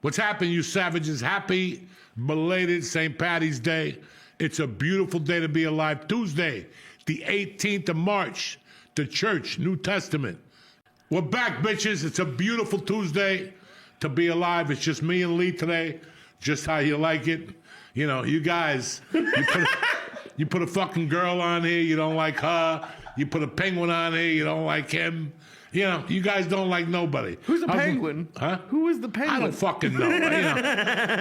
What's happening, you savages? Happy belated St. Patty's Day. It's a beautiful day to be alive. Tuesday, the 18th of March, the church, New Testament. We're back, bitches. It's a beautiful Tuesday to be alive. It's just me and Lee today, just how you like it. You know, you guys, you put a fucking girl on here, you don't like her. You put a penguin on here, you don't like him. You know, you guys don't like nobody. Who's the penguin? Huh? Who is the penguin? I don't fucking know.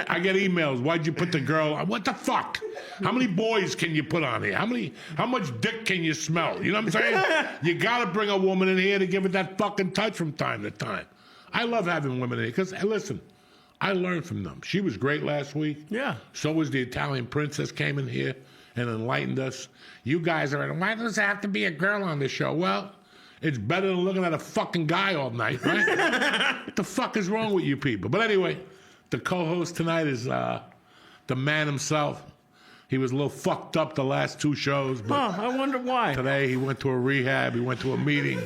I get emails. Why'd you put the girl on? What the fuck? How many boys can you put on here? How much dick can you smell? You know what I'm saying? You gotta bring a woman in here to give it that fucking touch from time to time. I love having women in here because, hey, listen, I learned from them. She was great last week. Yeah. So was the Italian princess came in here and enlightened us. You guys are, why does there have to be a girl on this show? Well, it's better than looking at a fucking guy all night, right? What the fuck is wrong with you people? But anyway, the co-host tonight is the man himself. He was a little fucked up the last two shows, but I wonder why. Today he went to a rehab, he went to a meeting,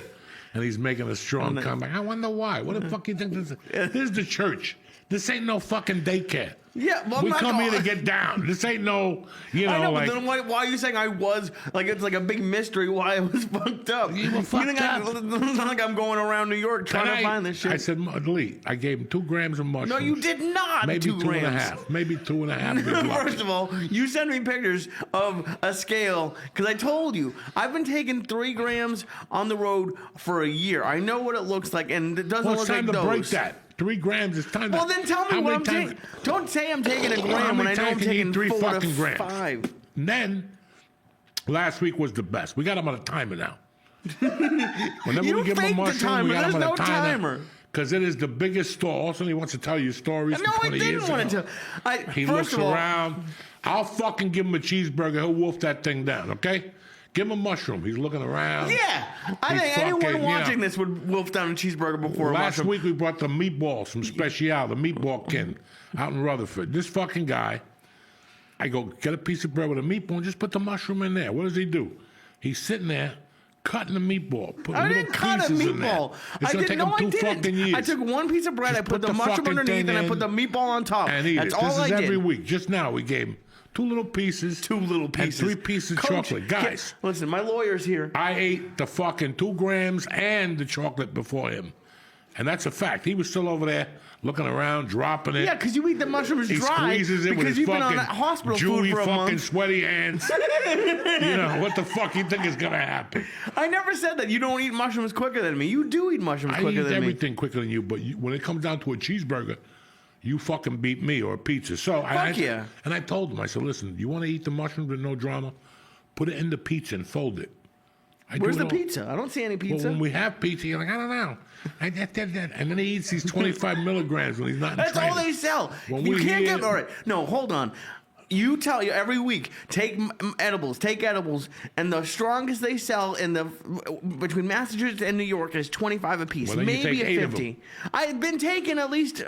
and he's making a strong comeback. I wonder why. What the fuck do you think this is? This is the church. This ain't no fucking daycare. Yeah, well, we come here to get down. This ain't no, you know, I know, like. but then why are you saying I was, like, it's like a big mystery why I was fucked up? You were fucked up. It's not like I'm going around New York trying to find this shit. I said, Lee, I gave him 2 grams of mushrooms. No, you did not. Maybe 2 grams. 2.5. Maybe 2.5. First of all, you sent me pictures of a scale because I told you I've been taking 3 grams on the road for a year. I know what it looks like, and it doesn't look like those. It's time to break that. 3 grams is time. Well, then tell me what I'm taking. Don't say I'm taking a gram when I know I'm taking 3 4 fucking to grams. 5. And then last week was the best. We got him on a timer now. Whenever You we give him a faked the mushroom, timer. we got him on There's a no timer. Because it is the biggest store. Also, he wants to tell you stories No, from I 20 years didn't want ago. to. He First looks of all, around. I'll fucking give him a cheeseburger. He'll wolf that thing down, okay? Give him a mushroom. He's looking around. Yeah, I think anyone watching this would wolf down a cheeseburger before a Last mushroom. week we brought the meatballs from Special, the meatball kin out in Rutherford. This fucking guy, I go, get a piece of bread with a meatball and just put the mushroom in there. What does he do? He's sitting there cutting the meatball, putting I little didn't cut a pieces in there. meatball. It's I gonna didn't take know him I 2 didn't. fucking years. I took 1 piece of bread, Just I put the fucking mushroom underneath, thing and I in put the meatball on top. and eat That's it. all This I is did. every week. Just now we gave him 2 little pieces. 2 little pieces. And 3 pieces of Coach, chocolate. Guys. listen, my lawyer's here. I ate the fucking 2 grams and the chocolate before him. And that's a fact. He was still over there looking around, dropping it. Yeah, because you eat the mushrooms He dry. squeezy it with because his you've been on fucking that hospital Jewy food for a fucking month. sweaty hands. You know, what the fuck you think is going to happen? I never said that. You don't eat mushrooms quicker than me. You do eat mushrooms I quicker eat than me. everything quicker than you, but when it comes down to a cheeseburger, you fucking beat me or a pizza. So yeah. And I told him, I said, listen, you want to eat the mushrooms with no drama? Put it in the pizza and fold it. Where's the pizza? I don't see any pizza. Well, when we have pizza, you're like, I don't know. And then he eats these 25 milligrams when he's not in That's training. all they sell. When You we can't hear- get. All right. No, hold on. You tell you every week, take edibles, and the strongest they sell in the between Massachusetts and New York is 25 a piece, Well, then you maybe take a 8 of 50. I've been taking at least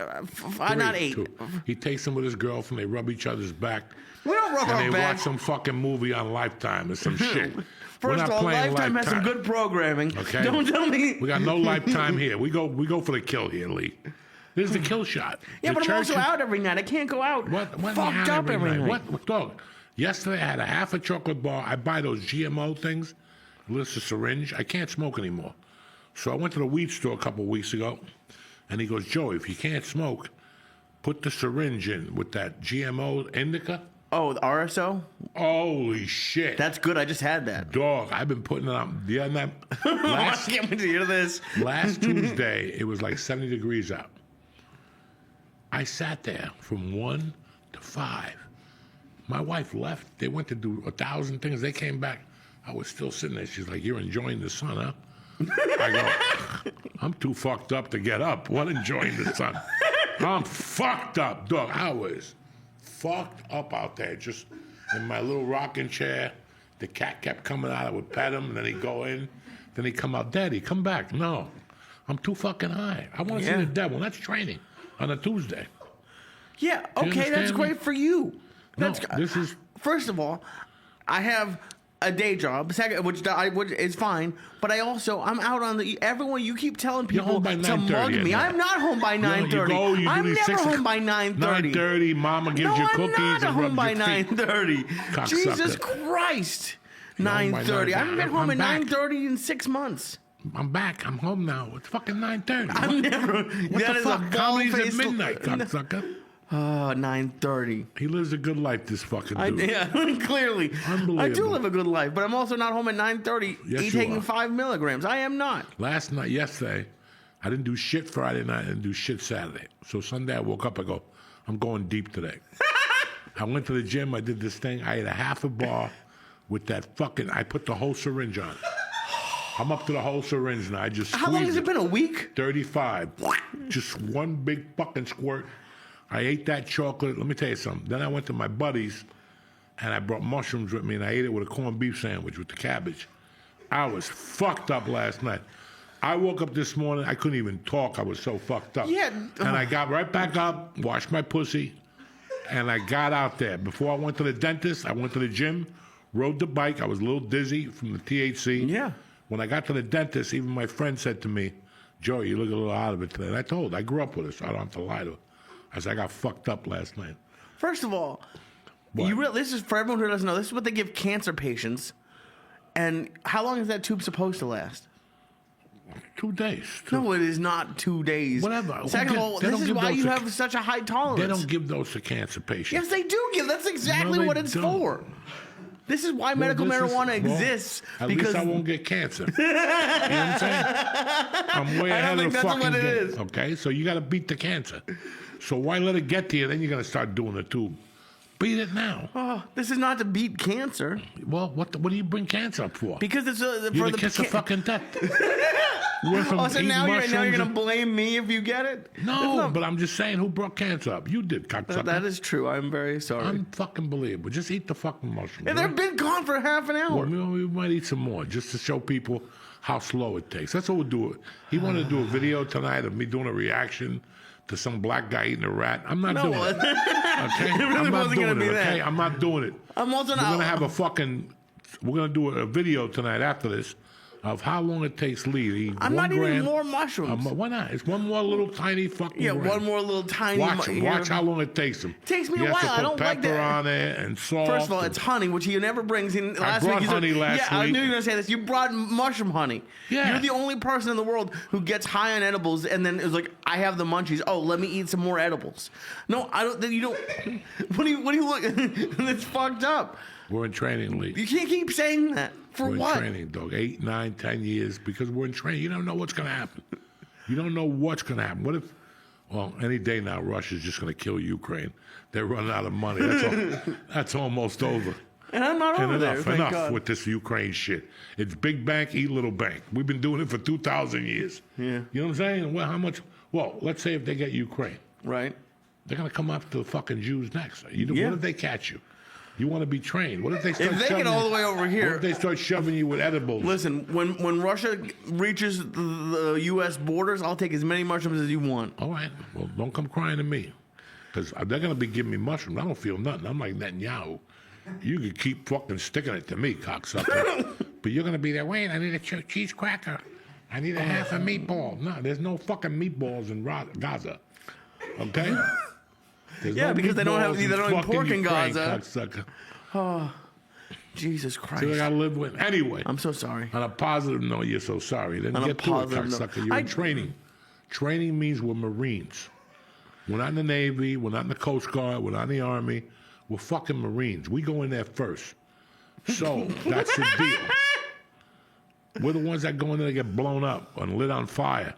not 8. 2. He takes them with his girlfriend. They rub each other's back. We don't rub and our they back. watch some fucking movie on Lifetime or some shit. We're First not of all, playing Lifetime has some good programming. Okay. Don't tell me. We got no Lifetime here. We go for the kill here, Lee. This is the kill shot. Yeah, The but I'm also church- out every night. I can't go out What do you fucked have up every night. What dog? Yesterday I had a half a chocolate bar. I buy those GMO things. It's a syringe. I can't smoke anymore. So I went to the weed store a couple of weeks ago, and he goes, Joey, if you can't smoke, put the syringe in with that GMO indica. Oh, the RSO? Holy shit. That's good. I just had that. Dog, I've been putting it on. Yeah, I can't wait to hear this. last Tuesday, it was like 70 degrees out. I sat there from 1 to 5. My wife left. They went to do 1,000 things. They came back. I was still sitting there. She's like, you're enjoying the sun, huh? I go, I'm too fucked up to get up. What enjoying the sun? I'm fucked up, dog. I was fucked up out there, just in my little rocking chair. The cat kept coming out. I would pet him, and then he'd go in. Then he'd come out, Daddy, come back. No, I'm too fucking high. I want to see the devil. That's training on a Tuesday. Yeah, Do you okay, that's understand me? great for you. No, That's this is... First of all, I have a day job, which is fine, but I'm out on the. Everyone, you keep telling people home by to 9:30 mug at me. night. I'm not home by 9:30. You I'm do never 6 home by 9:30. 9:30, Mama gives you cookies I'm not and home rubs by your feet. 9:30. Cocksucker. Jesus Christ. You're home by 9:30. I haven't been home at I'm back. 9:30 in 6 months. I'm back. I'm home now. It's fucking 9:30. I'm never. What that the is fuck? a Comedy's at bald-faced- midnight, cocksucker. 9:30. He lives a good life, this fucking dude. Yeah, clearly. Unbelievable. I do live a good life, but I'm also not home at 9:30 Yes, you taking are. 5 milligrams. I am not. Yesterday, I didn't do shit Friday night. I didn't do shit Saturday. So Sunday I woke up, I go, I'm going deep today. I went to the gym, I did this thing. I ate a half a bar with that fucking, I put the whole syringe on. I'm up to the whole syringe now. I just How long has squeezed it been? A week? 35. Just one big fucking squirt. I ate that chocolate. Let me tell you something. Then I went to my buddies, and I brought mushrooms with me, and I ate it with a corned beef sandwich with the cabbage. I was fucked up last night. I woke up this morning. I couldn't even talk. I was so fucked up. Yeah. And I got right back up, washed my pussy, and I got out there. Before I went to the dentist, I went to the gym, rode the bike. I was a little dizzy from the THC. Yeah. When I got to the dentist, even my friend said to me, Joey, you look a little out of it today. And I grew up with her, so I don't have to lie to her. I said, I got fucked up last night. First of all, What? this is for everyone who doesn't know. This is what they give cancer patients. And how long is that tube supposed to last? 2 days. No, it is not 2 days. Whatever. Second of all, They this don't is give why those you to- have such a high tolerance. They don't give those to cancer patients. Yes, they do give. That's exactly No, they what it's don't. for. This is why Well, medical this is- marijuana well, exists. At because least I won't get cancer. You know what I'm saying? I'm way I ahead don't of think the that's fucking what it game. is. Okay, so you got to beat the cancer. So why let it get to you? Then you're gonna start doing the tube. Beat it now. Oh, this is not to beat cancer. Well, what do you bring cancer up for? Because it's You're for the the kiss of fucking death. Oh, so now you're gonna blame me if you get it? No, but I'm just saying, who brought cancer up? You did, cocksucker. That is true. I'm very sorry. Unfucking believable. Just eat the fucking mushroom. And they've been gone for half an hour. Well, we might eat some more just to show people how slow it takes. That's what we'll do. He wanted to do a video tonight of me doing a reaction to some black guy eating a rat. I'm not doing it. Okay? It really I'm not wasn't gonna doing be it. that. Okay? I'm not doing it. I'm also We're not. gonna have we're gonna do a video tonight after this of how long it takes Lee to eat I'm 1 not eating gram. more mushrooms. Why not? It's one more little tiny fucking Yeah, gram. one more little tiny. Watch how long it takes him. Takes me He a has to while. I put don't like pepper that. on it and salt. First of all, it's honey, which he never brings in. Last brought week, honey last I week. knew you were gonna say this. You brought mushroom honey. Yeah. You're the only person in the world who gets high on edibles and then is like, I have the munchies. Oh, let me eat some more edibles. No, I don't. You don't. What do you look? It's fucked up. We're in training, Lee. You can't keep saying that. For We're what? in training, dog. 8, 9, 10 years because we're in training. You don't know what's going to happen. You don't know what's going to happen. What if, well, any day now, Russia's just going to kill Ukraine. They're running out of money. That's almost over. And I'm not over there. Thank Enough God. with this Ukraine shit. It's big bank, eat little bank. We've been doing it for 2,000 years. Yeah. You know what I'm saying? Well, how much? Well, let's say if they get Ukraine, Right. they're going to come after the fucking Jews next. Yeah. What if they catch you? You want to be trained. What if they start If they shoving get all you- the way over What here. if they start shoving you with edibles? Listen, when Russia reaches the U.S. borders, I'll take as many mushrooms as you want. All right. Well, don't come crying to me. Because they're going to be giving me mushrooms. I don't feel nothing. I'm like Netanyahu. You can keep fucking sticking it to me, cocksucker. But you're going to be there, wait, I need a cheese cracker. I need a half a meatball. No, there's no fucking meatballs in Gaza. Okay? There's Yeah, no because they don't have meatballs they don't have fucking pork in Ukraine, Gaza. cocksucker. Jesus So I Christ. got to live with. Anyway. I'm so sorry. On a positive note, you're so sorry. Then On a get to it, positive note. cocksucker. You're in training. Training means we're Marines. We're not in the Navy. We're not in the Coast Guard. We're not in the Army. We're fucking Marines. We go in there first. So that's the deal. We're the ones that go in there and get blown up and lit on fire.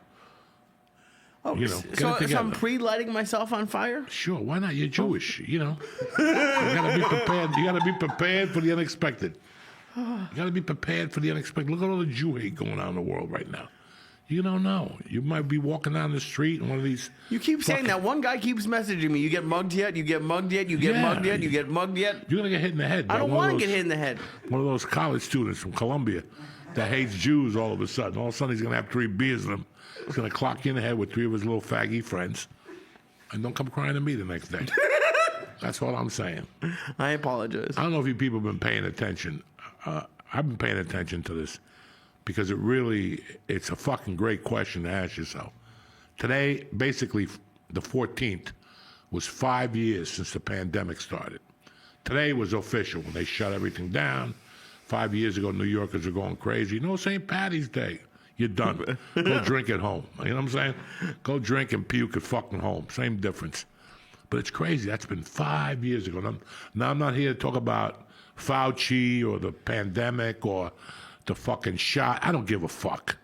Oh, You know, get so it together. I'm pre-lighting myself on fire? Sure, why not? You're Jewish, you know. You gotta be prepared. You gotta be prepared for the unexpected. You gotta be prepared for the unexpected. Look at all the Jew hate going on in the world right now. You don't know. You might be walking down the street and one of these. You keep saying that. One guy keeps messaging me. You get mugged yet? You get mugged yet? You get Yeah. mugged yet? You get mugged yet? You're gonna get hit in the head. I by don't one of want to those- get hit in the head. One of those college students from Columbia that hates Jews all of a sudden. All of a sudden he's gonna have 3 beers in him. He's gonna clock you in the head with 3 of his little faggy friends. And don't come crying to me the next day. That's all I'm saying. I apologize. I don't know if you people have been paying attention. I've been paying attention to this because it's a fucking great question to ask yourself. Today, basically, the 14th was 5 years since the pandemic started. Today was official when they shut everything down. 5 years ago, New Yorkers were going crazy. You know, St. Patty's Day. You're done. Go drink at home. You know what I'm saying? Go drink and puke at fucking home. Same difference. But it's crazy. That's been 5 years ago. Now I'm not here to talk about Fauci or the pandemic or the fucking shot. I don't give a fuck.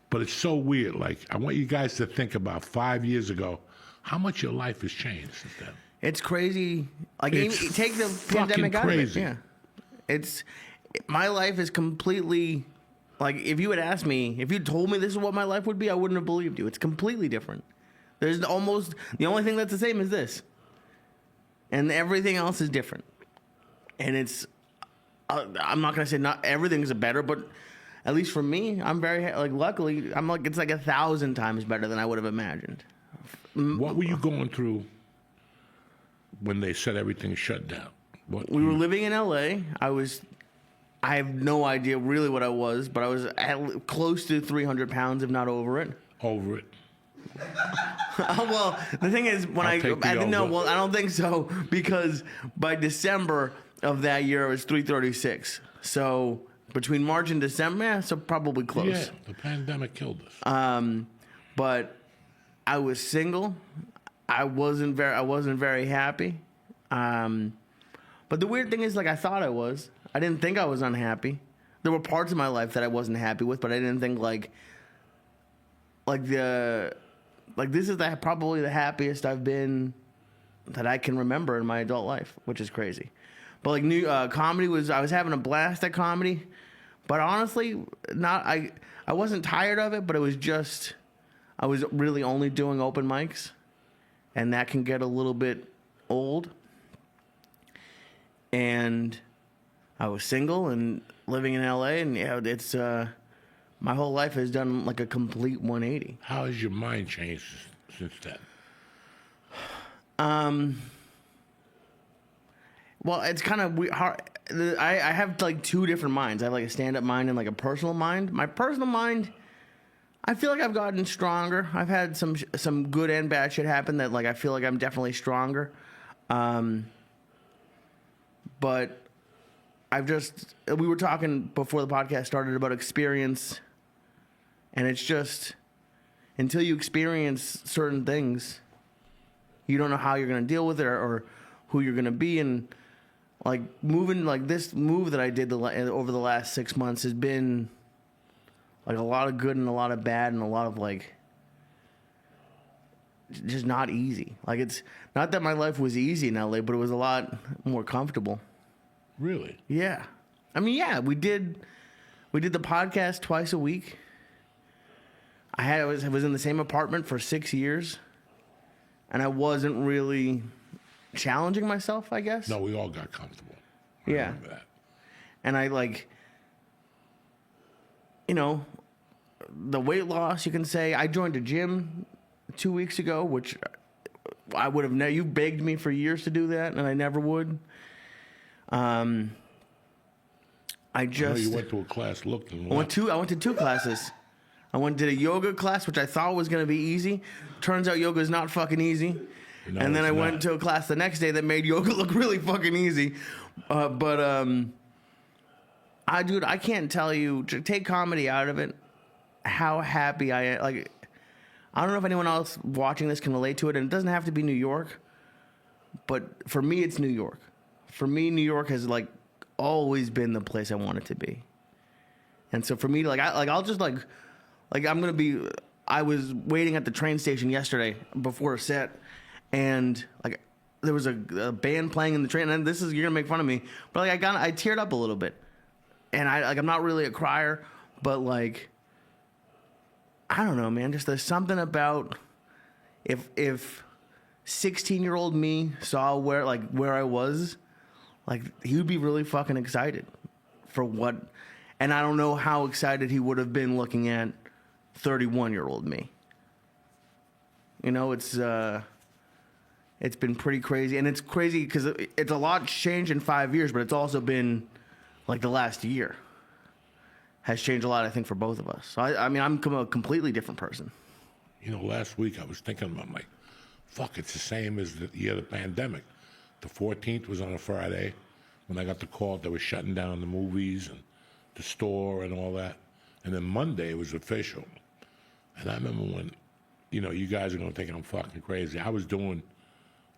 But it's so weird. Like, I want you guys to think about 5 years ago, how much your life has changed since then. It's crazy. Like, It's take the pandemic out crazy. of it. Yeah. My life is completely, like, if you had asked me, if you told me this is what my life would be, I wouldn't have believed you. It's completely different. There's almost, the only thing that's the same is this. And everything else is different. And it's, I'm not going to say not everything's better, but at least for me, I'm very, like, luckily, I'm like, it's like 1,000 times better than I would have imagined. What were you going through when they said everything shut down? We were living in LA. I have no idea really what I was, but I was close to 300 pounds, if not over it. Over it. Well, the thing is, when I didn't know, well, I don't think so, because by December of that year, it was 336. So between March and December, yeah, so probably close. Yeah, the pandemic killed us. But I was single. I wasn't very happy. But the weird thing is, like, I thought I was. I didn't think I was unhappy. There were parts of my life that I wasn't happy with, but I didn't think this is probably the happiest I've been that I can remember in my adult life, which is crazy. But like comedy I was having a blast at comedy, but honestly, I wasn't tired of it, but it was just, I was really only doing open mics, and that can get a little bit old. And I was single and living in LA, and yeah, it's my whole life has done like a complete 180. How has your mind changed since then? Well, it's kind of hard. I have like two different minds. I have like a stand-up mind and like a personal mind. My personal mind, I feel like I've gotten stronger. I've had some good and bad shit happen that like I feel like I'm definitely stronger. But we were talking before the podcast started about experience, and it's just, until you experience certain things, you don't know how you're going to deal with it or who you're going to be. And like moving, like this move that I did over the last 6 months has been like a lot of good and a lot of bad and a lot of like just not easy. Like, it's not that my life was easy in LA, but it was a lot more comfortable. Really? Yeah. I mean, yeah, we did the podcast twice a week. I was in the same apartment for 6 years, and I wasn't really challenging myself, I guess. No, we all got comfortable. I Yeah. remember that. And I the weight loss, you can say. I joined a gym 2 weeks ago, which I would have never. You begged me for years to do that, and I never would. I know you went to a class, looked and I went to two classes. I did a yoga class, which I thought was going to be easy. Turns out yoga is not fucking easy. No, and then I it's went not. to a class the next day that made yoga look really fucking easy. I can't tell you, to take comedy out of it, how happy I am. Like, I don't know if anyone else watching this can relate to it, and it doesn't have to be New York, but for me, it's New York. For me, New York has like always been the place I want it to be. And so for me, I was waiting at the train station yesterday before a set, and like there was a band playing in the train, and you're gonna make fun of me, but like I teared up a little bit, and I'm not really a crier, but like I don't know, man, just there's something about if 16-year-old me saw where I was, like he would be really fucking excited for what, and I don't know how excited he would have been looking at 31-year-old me. You know, it's been pretty crazy, and it's crazy because it's a lot changed in 5 years, but it's also been like the last year has changed a lot, I think, for both of us. So, I mean, I'm a completely different person. You know, last week I was thinking about, like, fuck, it's the same as the year of the pandemic. The 14th was on a Friday when I got the call that they were shutting down the movies and the store and all that. And then Monday it was official. And I remember when, you know, you guys are going to think I'm fucking crazy. I was doing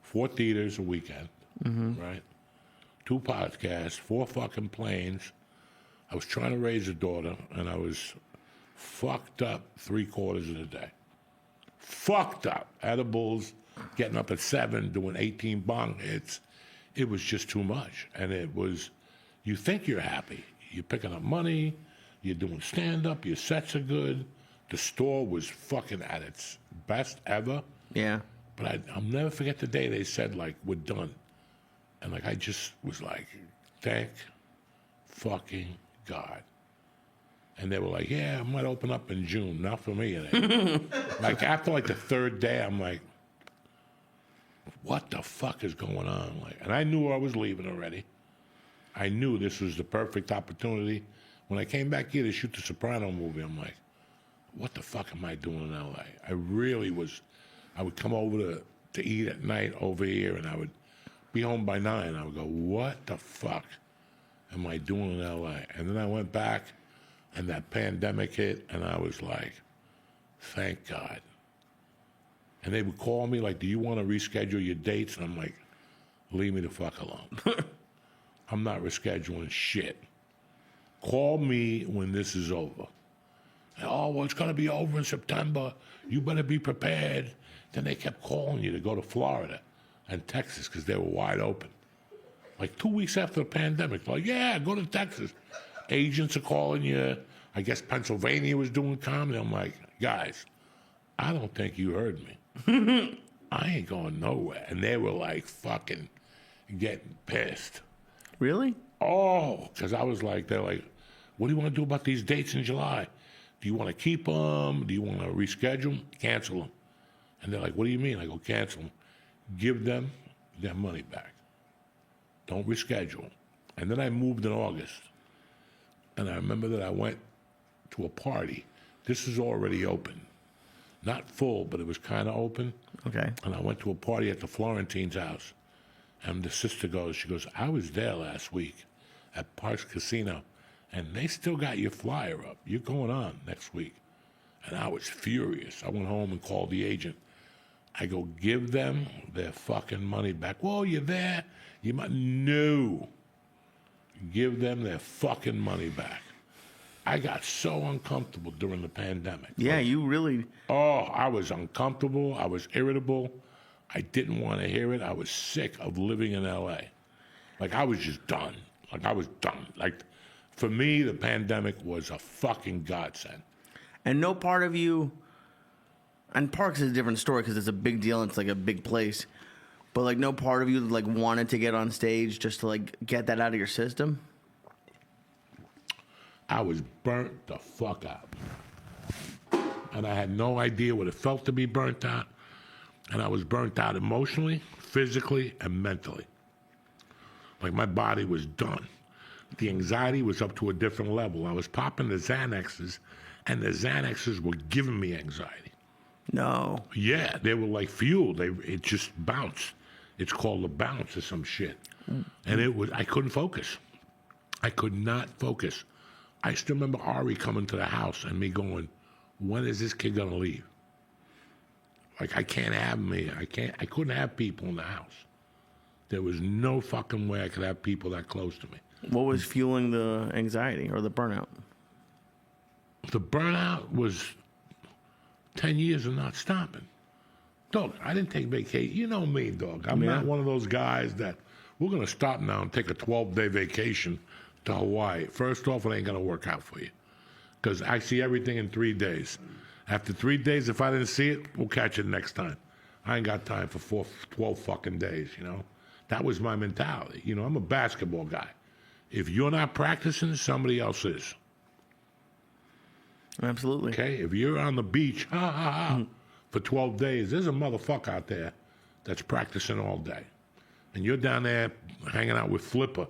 4 theaters a weekend, right? 2 podcasts, 4 fucking planes. I was trying to raise a daughter, and I was fucked up 3/4 of the day. Fucked up. Edibles, getting up at 7, doing 18 bong hits. It was just too much. And it was, you think you're happy. You're picking up money. You're doing stand-up. Your sets are good. The store was fucking at its best ever. Yeah. But I'll never forget the day they said, like, we're done. And, like, I just was like, thank fucking God. And they were like, yeah, I might open up in June. Not for me, it ain't. Like, after, like, the 3rd day, I'm like, what the fuck is going on? Like, and I knew I was leaving already. I knew this was the perfect opportunity. When I came back here to shoot the Soprano movie, I'm like, what the fuck am I doing in L.A.? I really was. I would come over to eat at night over here, and I would be home by 9. I would go, what the fuck am I doing in L.A.? And then I went back, and that pandemic hit, and I was like, thank God. And they would call me like, do you want to reschedule your dates? And I'm like, leave me the fuck alone. I'm not rescheduling shit. Call me when this is over. And, oh, well, it's going to be over in September. You better be prepared. Then they kept calling you to go to Florida and Texas because they were wide open. Like 2 weeks after the pandemic, like, yeah, go to Texas. Agents are calling you. I guess Pennsylvania was doing comedy. I'm like, guys, I don't think you heard me. I ain't going nowhere. And they were like fucking getting pissed. Really? Oh, because I was like, they're like, what do you want to do about these dates in July? Do you want to keep them? Do you want to reschedule them? Cancel them. And they're like, what do you mean? I go, cancel them. Give them their money back. Don't reschedule them. And then I moved in August. And I remember that I went to a party. This is already open. Not full, but it was kind of open. Okay. And I went to a party at the Florentine's house. And the sister goes, she goes, I was there last week at Parks Casino, and they still got your flyer up. You're going on next week. And I was furious. I went home and called the agent. I go, give them their fucking money back. Well, you're there. You might. No. Give them their fucking money back. I got so uncomfortable during the pandemic. Yeah, you really. Oh, I was uncomfortable. I was irritable. I didn't want to hear it. I was sick of living in L.A. Like, I was just done. Like, I was done. Like, for me, the pandemic was a fucking godsend. And no part of you. And Parks is a different story because it's a big deal and it's like a big place. But, like, no part of you, like, wanted to get on stage just to, like, get that out of your system? I was burnt the fuck out. And I had no idea what it felt to be burnt out. And I was burnt out emotionally, physically, and mentally. Like, my body was done. The anxiety was up to a different level. I was popping the Xanaxes, and the Xanaxes were giving me anxiety. No. Yeah, they were like fuel. It just bounced. It's called a bounce or some shit. And I couldn't focus. I could not focus. I still remember Ari coming to the house and me going, when is this kid gonna leave? Like, I can't have me. I couldn't have people in the house. There was no fucking way I could have people that close to me. What was fueling the anxiety or the burnout? The burnout was 10 years of not stopping. Dog, I didn't take vacation. You know me, dog. I'm not one of those guys that we're going to stop now and take a 12-day vacation to Hawaii. First off, it ain't going to work out for you because I see everything in 3 days. After 3 days, if I didn't see it, we'll catch it next time. I ain't got time for 12 fucking days, you know? That was my mentality. You know, I'm a basketball guy. If you're not practicing, somebody else is. Absolutely. Okay? If you're on the beach, for 12 days, there's a motherfucker out there that's practicing all day. And you're down there hanging out with Flipper.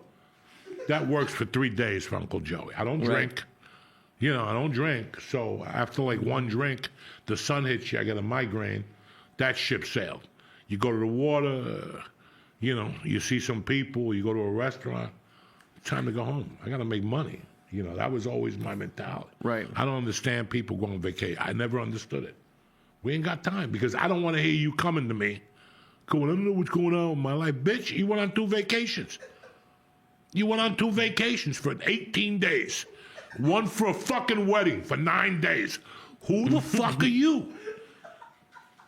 that works for 3 days for Uncle Joey. I don't drink. You know, I don't drink. So after like one drink, the sun hits you, I get a migraine. That ship sailed. You go to the water, you know, you see some people, you go to a restaurant. It's time to go home. I got to make money. You know, that was always my mentality. Right. I don't understand people going on vacation. I never understood it. We ain't got time because I don't want to hear you coming to me going, I don't know what's going on in my life. Bitch, you went on 2 vacations. You went on 2 vacations for 18 days. One for a fucking wedding for 9 days. Who the fuck are you?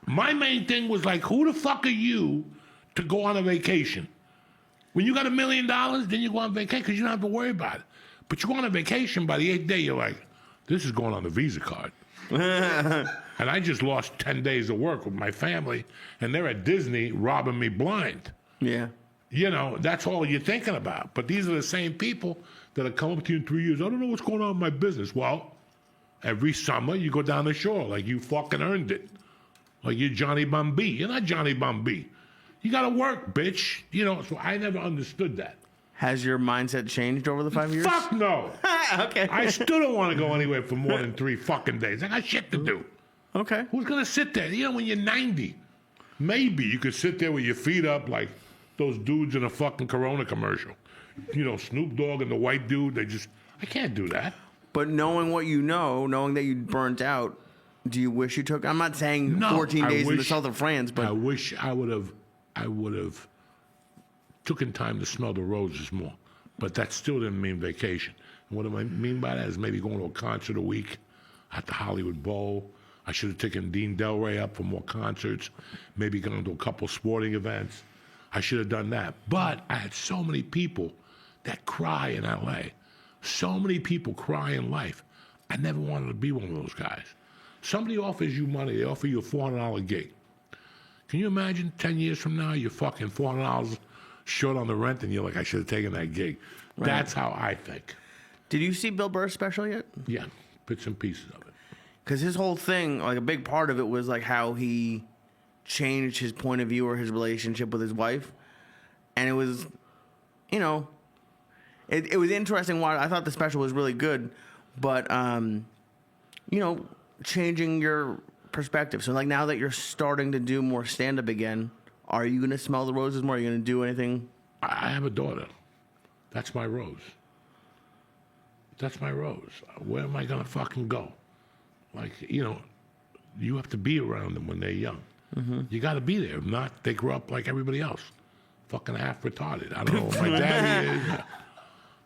My main thing was like, who the fuck are you to go on a vacation? When you got $1 million, then you go on vacation because you don't have to worry about it. But you go on a vacation, by the 8th day, you're like, this is going on the Visa card. And I just lost 10 days of work with my family, and they're at Disney robbing me blind. Yeah. You know, that's all you're thinking about. But these are the same people that have come up to you in 3 years. I don't know what's going on in my business. Well, every summer you go down the shore like you fucking earned it. Like you're Johnny Bumby. You're not Johnny Bumby. You got to work, bitch. You know, so I never understood that. Has your mindset changed over the 5 years? Fuck no. Okay. I still don't want to go anywhere for more than 3 fucking days. I got shit to do. Okay. Who's going to sit there? You know, when you're 90, maybe you could sit there with your feet up like those dudes in a fucking Corona commercial. You know, Snoop Dogg and the white dude, I can't do that. But knowing what you know, knowing that you burnt out, do you wish you took, I'm not saying 14 days in the south of France, but. I wish I would have taken time to smell the roses more. But that still didn't mean vacation. And what I mean by that is maybe going to a concert a week at the Hollywood Bowl. I should have taken Dean Delray up for more concerts, maybe gone to a couple sporting events. I should have done that. But I had so many people that cry in LA. So many people cry in life. I never wanted to be one of those guys. Somebody offers you money, they offer you a $400 gig. Can you imagine 10 years from now, you're fucking $400 short on the rent and you're like, I should have taken that gig. Right. That's how I think. Did you see Bill Burr's special yet? Yeah, bits and pieces of it. Because his whole thing, like a big part of it was like how he changed his point of view or his relationship with his wife. And it was, you know, it was interesting. I thought the special was really good, but, you know, changing your perspective. So like now that you're starting to do more stand-up again, are you going to smell the roses more? Are you going to do anything? I have a daughter. That's my rose. That's my rose. Where am I going to fucking go? Like, you know, you have to be around them when they're young. Mm-hmm. You got to be there. If not, they grow up like everybody else. Fucking half retarded. I don't know what my daddy is.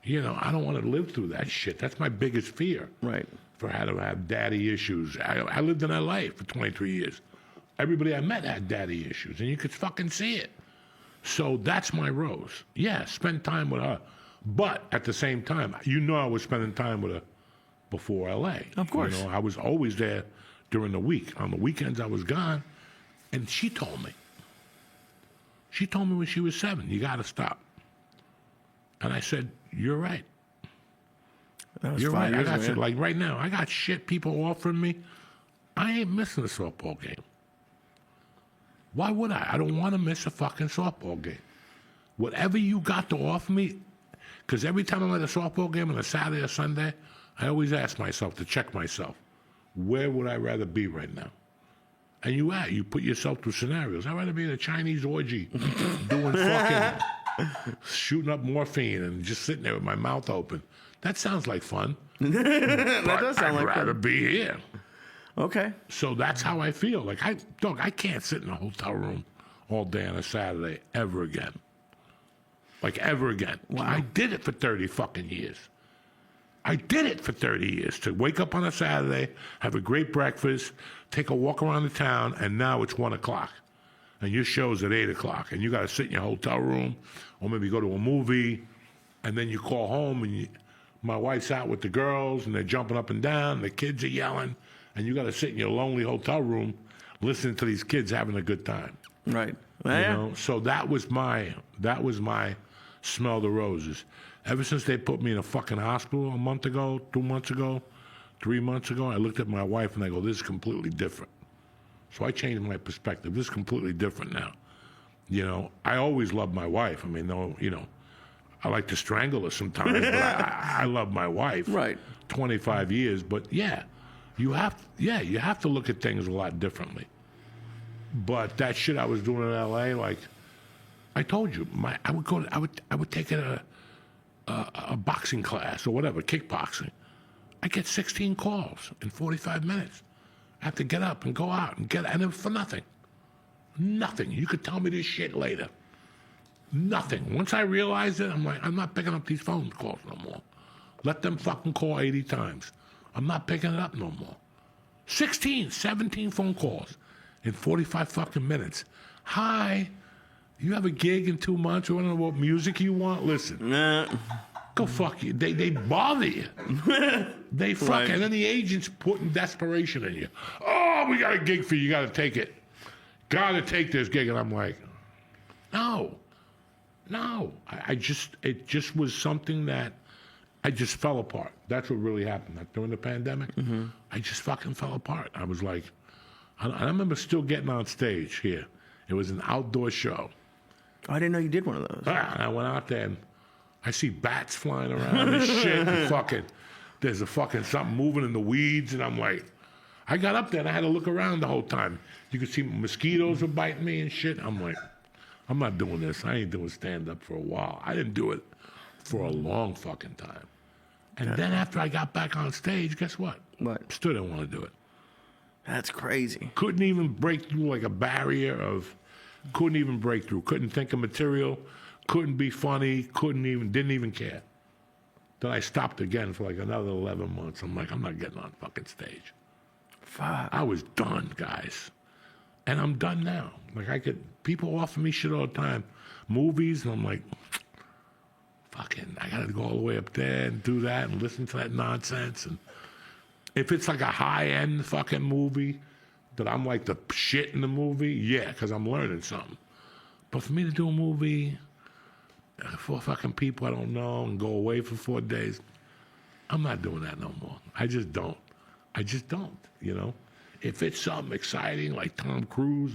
You know, I don't want to live through that shit. That's my biggest fear. Right. For how to have daddy issues. I lived in LA for 23 years. Everybody I met had daddy issues, and you could fucking see it. So that's my rose. Yeah, spend time with her. But at the same time, you know I was spending time with her before LA. Of course. You know, I was always there during the week. On the weekends, I was gone. And she told me. She told me when she was 7, you got to stop. And I said, you're right. You're right. I got shit, like right now, I got shit people offering me. I ain't missing a softball game. Why would I? I don't want to miss a fucking softball game. Whatever you got to offer me, because every time I'm at a softball game on a Saturday or Sunday, I always ask myself to check myself. Where would I rather be right now? And you put yourself through scenarios. I'd rather be in a Chinese orgy doing fucking, shooting up morphine and just sitting there with my mouth open. That sounds like fun. That does sound like fun. I'd rather be here. Okay. So that's how I feel. Like, I can't sit in a hotel room all day on a Saturday ever again. Like, ever again. Wow. I did it for 30 fucking years. I did it for 30 years. To wake up on a Saturday, have a great breakfast, take a walk around the town, and now it's 1 o'clock. And your show's at 8 o'clock. And you got to sit in your hotel room, or maybe go to a movie, and then you call home, and my wife's out with the girls, and they're jumping up and down, and the kids are yelling, and you got to sit in your lonely hotel room listening to these kids having a good time. Right. You know? So that was my smell the roses. Ever since they put me in a fucking hospital a month ago, 2 months ago, 3 months ago, I looked at my wife and I go, this is completely different. So I changed my perspective. This is completely different now. You know, I always loved my wife. I mean, no, you know, I like to strangle her sometimes, but I love my wife. Right. 25 years, but yeah, you have to look at things a lot differently. But that shit I was doing in LA, like I told you, I would take a boxing class or whatever, kickboxing. I get 16 calls in 45 minutes. I have to get up and go out and and it was for nothing. Nothing. You could tell me this shit later. Nothing. Once I realized it, I'm like, I'm not picking up these phone calls no more. Let them fucking call 80 times. I'm not picking it up no more. 16, 17 phone calls in 45 fucking minutes. Hi, you have a gig in 2 months? You want to know what music you want? Listen. Nah. Go fuck you. They bother you. They fuck. Right. And then the agents putting desperation in you. Oh, we got a gig for you. You got to take it. Got to take this gig. And I'm like, no. It just was something that I just fell apart. That's what really happened. Like during the pandemic, I just fucking fell apart. I was like, I remember still getting on stage here. It was an outdoor show. Oh, I didn't know you did one of those. And I went out there and I see bats flying around and shit. And there's a fucking something moving in the weeds. And I'm like, I got up there and I had to look around the whole time. You could see mosquitoes were biting me and shit. I'm like, I'm not doing this. I ain't doing stand-up for a while. I didn't do it for a long fucking time. And then after I got back on stage, guess what? What? Still didn't want to do it. That's crazy. Couldn't even break through like a barrier couldn't even break through. Couldn't think of material. Couldn't be funny. Didn't even care. Then I stopped again for like another 11 months. I'm like, I'm not getting on fucking stage. Fuck. I was done, guys. And I'm done now. Like people offer me shit all the time. Movies, and I'm like, fucking, I gotta go all the way up there and do that and listen to that nonsense. And if it's like a high-end fucking movie that I'm like the shit in the movie, yeah, because I'm learning something. But for me to do a movie for fucking people I don't know and go away for 4 days, I'm not doing that no more. I just don't, you know? If it's something exciting like Tom Cruise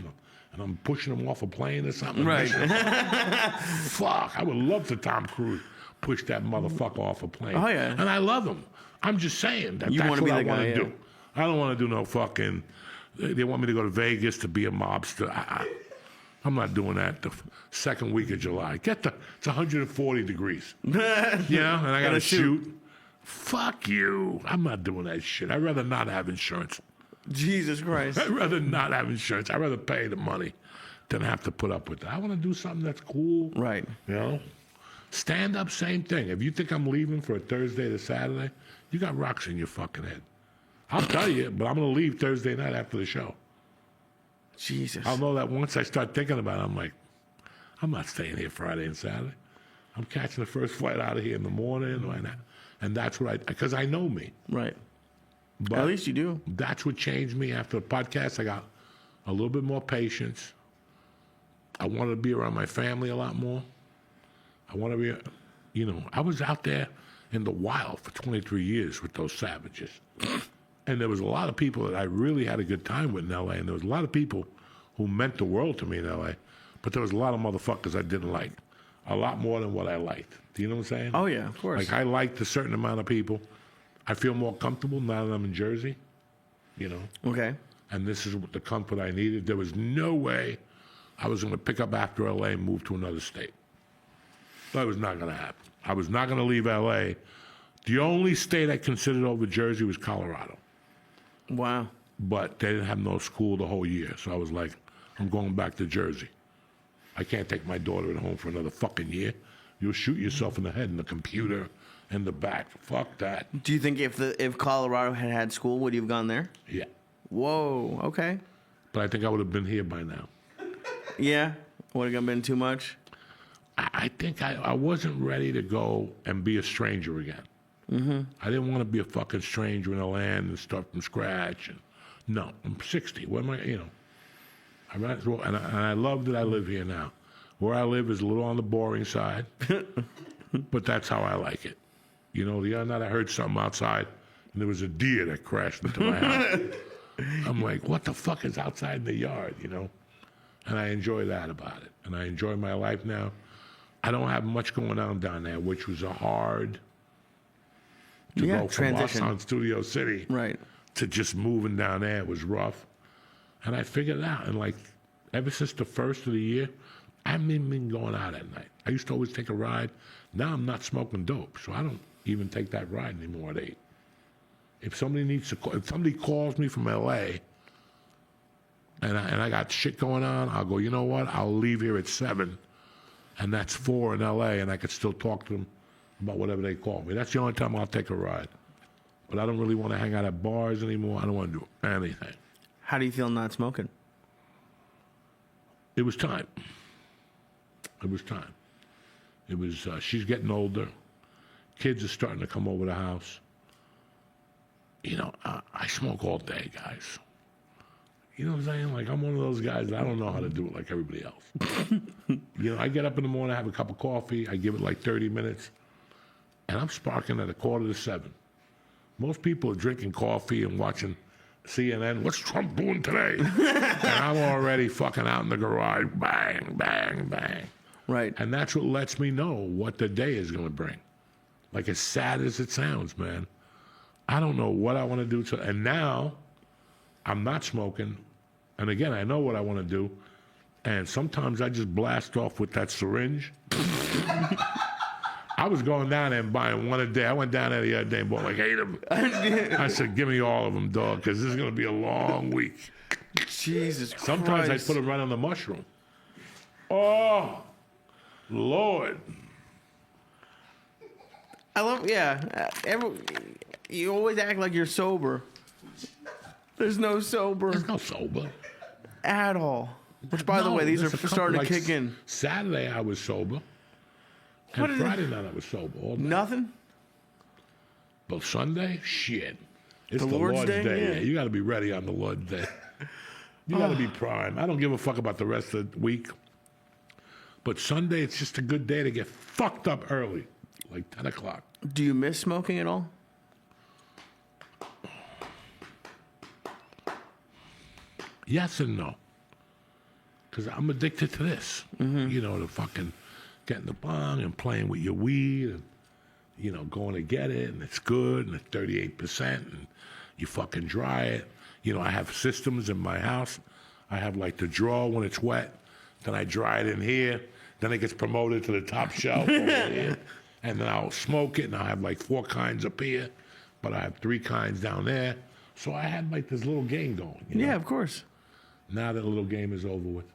and I'm pushing him off a plane or something. Right. Fuck, I would love for Tom Cruise push that motherfucker off a plane. Oh, yeah. And I love him. I'm just saying that's wanna what be I the want guy, to yeah. do. I don't want to do no fucking, they want me to go to Vegas to be a mobster. I'm not doing that the second week of July. It's 140 degrees. Yeah, and I got to shoot. Fuck you. I'm not doing that shit. I'd rather not have insurance. Jesus Christ. I'd rather not have insurance. I'd rather pay the money than have to put up with that. I want to do something that's cool. Right. You know? Stand up, same thing. If you think I'm leaving for a Thursday to Saturday, you got rocks in your fucking head. I'll tell you, but I'm going to leave Thursday night after the show. Jesus. I'll know that once I start thinking about it, I'm like, I'm not staying here Friday and Saturday. I'm catching the first flight out of here in the morning. And that's what because I know me. Right. But At least you do. That's what changed me after the podcast. I got a little bit more patience. I wanted to be around my family a lot more. I want to be, I was out there in the wild for 23 years with those savages. And there was a lot of people that I really had a good time with in L.A., and there was a lot of people who meant the world to me in L.A., but there was a lot of motherfuckers I didn't like, a lot more than what I liked. Do you know what I'm saying? Oh, yeah, of course. Like, I liked a certain amount of people. I feel more comfortable now that I'm in Jersey, Okay. and this is the comfort I needed. There was no way I was going to pick up after L.A. and move to another state. That was not going to happen. I was not going to leave L.A. The only state I considered over Jersey was Colorado. Wow. But they didn't have no school the whole year. So I was like, I'm going back to Jersey. I can't take my daughter at home for another fucking year. You'll shoot yourself in the head in the computer and the back. Fuck that. Do you think if Colorado had school, would you have gone there? Yeah. Whoa. Okay. But I think I would have been here by now. Yeah. Would have been too much. I think I wasn't ready to go and be a stranger again. Mm-hmm. I didn't want to be a fucking stranger in a land and start from scratch. No, I'm 60. What am I, I might as well, and I love that I live here now. Where I live is a little on the boring side, but that's how I like it. The other night I heard something outside, and there was a deer that crashed into my house. I'm like, what the fuck is outside in the yard, And I enjoy that about it. And I enjoy my life now. I don't have much going on down there, which was a hard to Yeah, go from us transition. on Studio City Right. to just moving down there. It was rough. And I figured it out. And like, ever since the first of the year, I haven't even been going out at night. I used to always take a ride. Now I'm not smoking dope, so I don't even take that ride anymore at 8. If somebody needs to call, if somebody calls me from LA and I got shit going on, I'll go, you know what? I'll leave here at 7. And that's 4 in LA, and I could still talk to them about whatever they call me. That's the only time I'll take a ride. But I don't really want to hang out at bars anymore. I don't want to do anything. How do you feel not smoking? It was time. It was time. It was, she's getting older. Kids are starting to come over the house. You know, I smoke all day, guys. You know what I'm saying? Like, I'm one of those guys that I don't know how to do it like everybody else. You know, I get up in the morning, I have a cup of coffee, I give it like 30 minutes, and I'm sparking at 6:45. Most people are drinking coffee and watching CNN. What's Trump doing today? And I'm already fucking out in the garage. Bang, bang, bang. Right. And that's what lets me know what the day is going to bring. Like, as sad as it sounds, man, I don't know what I want to do. And now I'm not smoking. And again, I know what I want to do. And sometimes I just blast off with that syringe. I was going down there and buying one a day. I went down there the other day and bought like 8 of them. I said, give me all of them, dog, because this is going to be a long week. Jesus Sometimes Christ. I put them right on the mushroom. Oh, Lord. I love, yeah. You always act like you're sober. There's no sober There's no sober. at all. Which, by the way, these are there's a couple, starting to like, kick in. Saturday I was sober. What And is it? Friday night I was sober all day. Nothing? But Sunday, shit. It's The the Lord's Lord's Day? Day. Yeah. You got to be ready on the Lord's Day. You got to be prime. I don't give a fuck about the rest of the week. But Sunday, it's just a good day to get fucked up early, like 10 o'clock. Do you miss smoking at all? Yes and no. Because I'm addicted to this. You know, the fucking getting the bong and playing with your weed and, you know, going to get it and it's good and it's 38% and you fucking dry it. You know, I have systems in my house. I have like the drawer when it's wet. Then I dry it in here. Then it gets promoted to the top shelf over here. And then I'll smoke it and I'll have like 4 kinds up here. But I have 3 kinds down there. So I had like this little game going. You know? Yeah, of course. Now that little game is over with.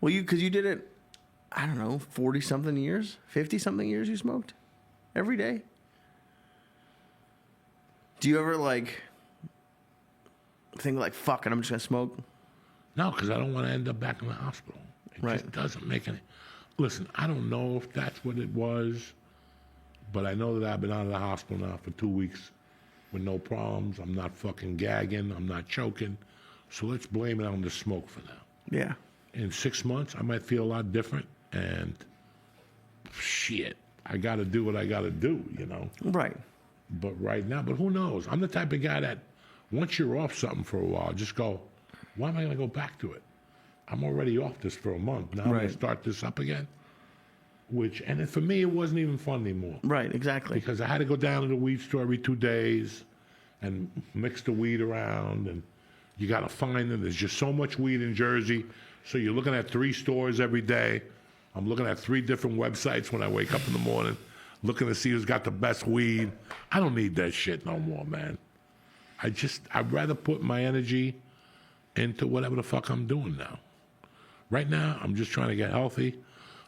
Well, because you did it, I don't know, 40-something years? 50-something years you smoked? Every day? Do you ever, like, think, like, fuck it, I'm just going to smoke? No, because I don't want to end up back in the hospital. It Right. just doesn't make any... Listen, I don't know if that's what it was, but I know that I've been out of the hospital now for 2 weeks with no problems. I'm not fucking gagging. I'm not choking. So let's blame it on the smoke for now. Yeah. In 6 months, I might feel a lot different, and shit, I got to do what I got to do, you know? Right. But right now, but who knows? I'm the type of guy that once you're off something for a while, just go, why am I going to go back to it? I'm already off this for a month. Now I'm going Right. to start this up again. And then for me, it wasn't even fun anymore. Right, exactly. Because I had to go down to the weed store every 2 days and mix the weed around. And you got to find them. There's just so much weed in Jersey. So you're looking at 3 stores every day. I'm looking at 3 different websites when I wake up in the morning, looking to see who's got the best weed. I don't need that shit no more, man. I'd rather put my energy into whatever the fuck I'm doing now. Right now, I'm just trying to get healthy.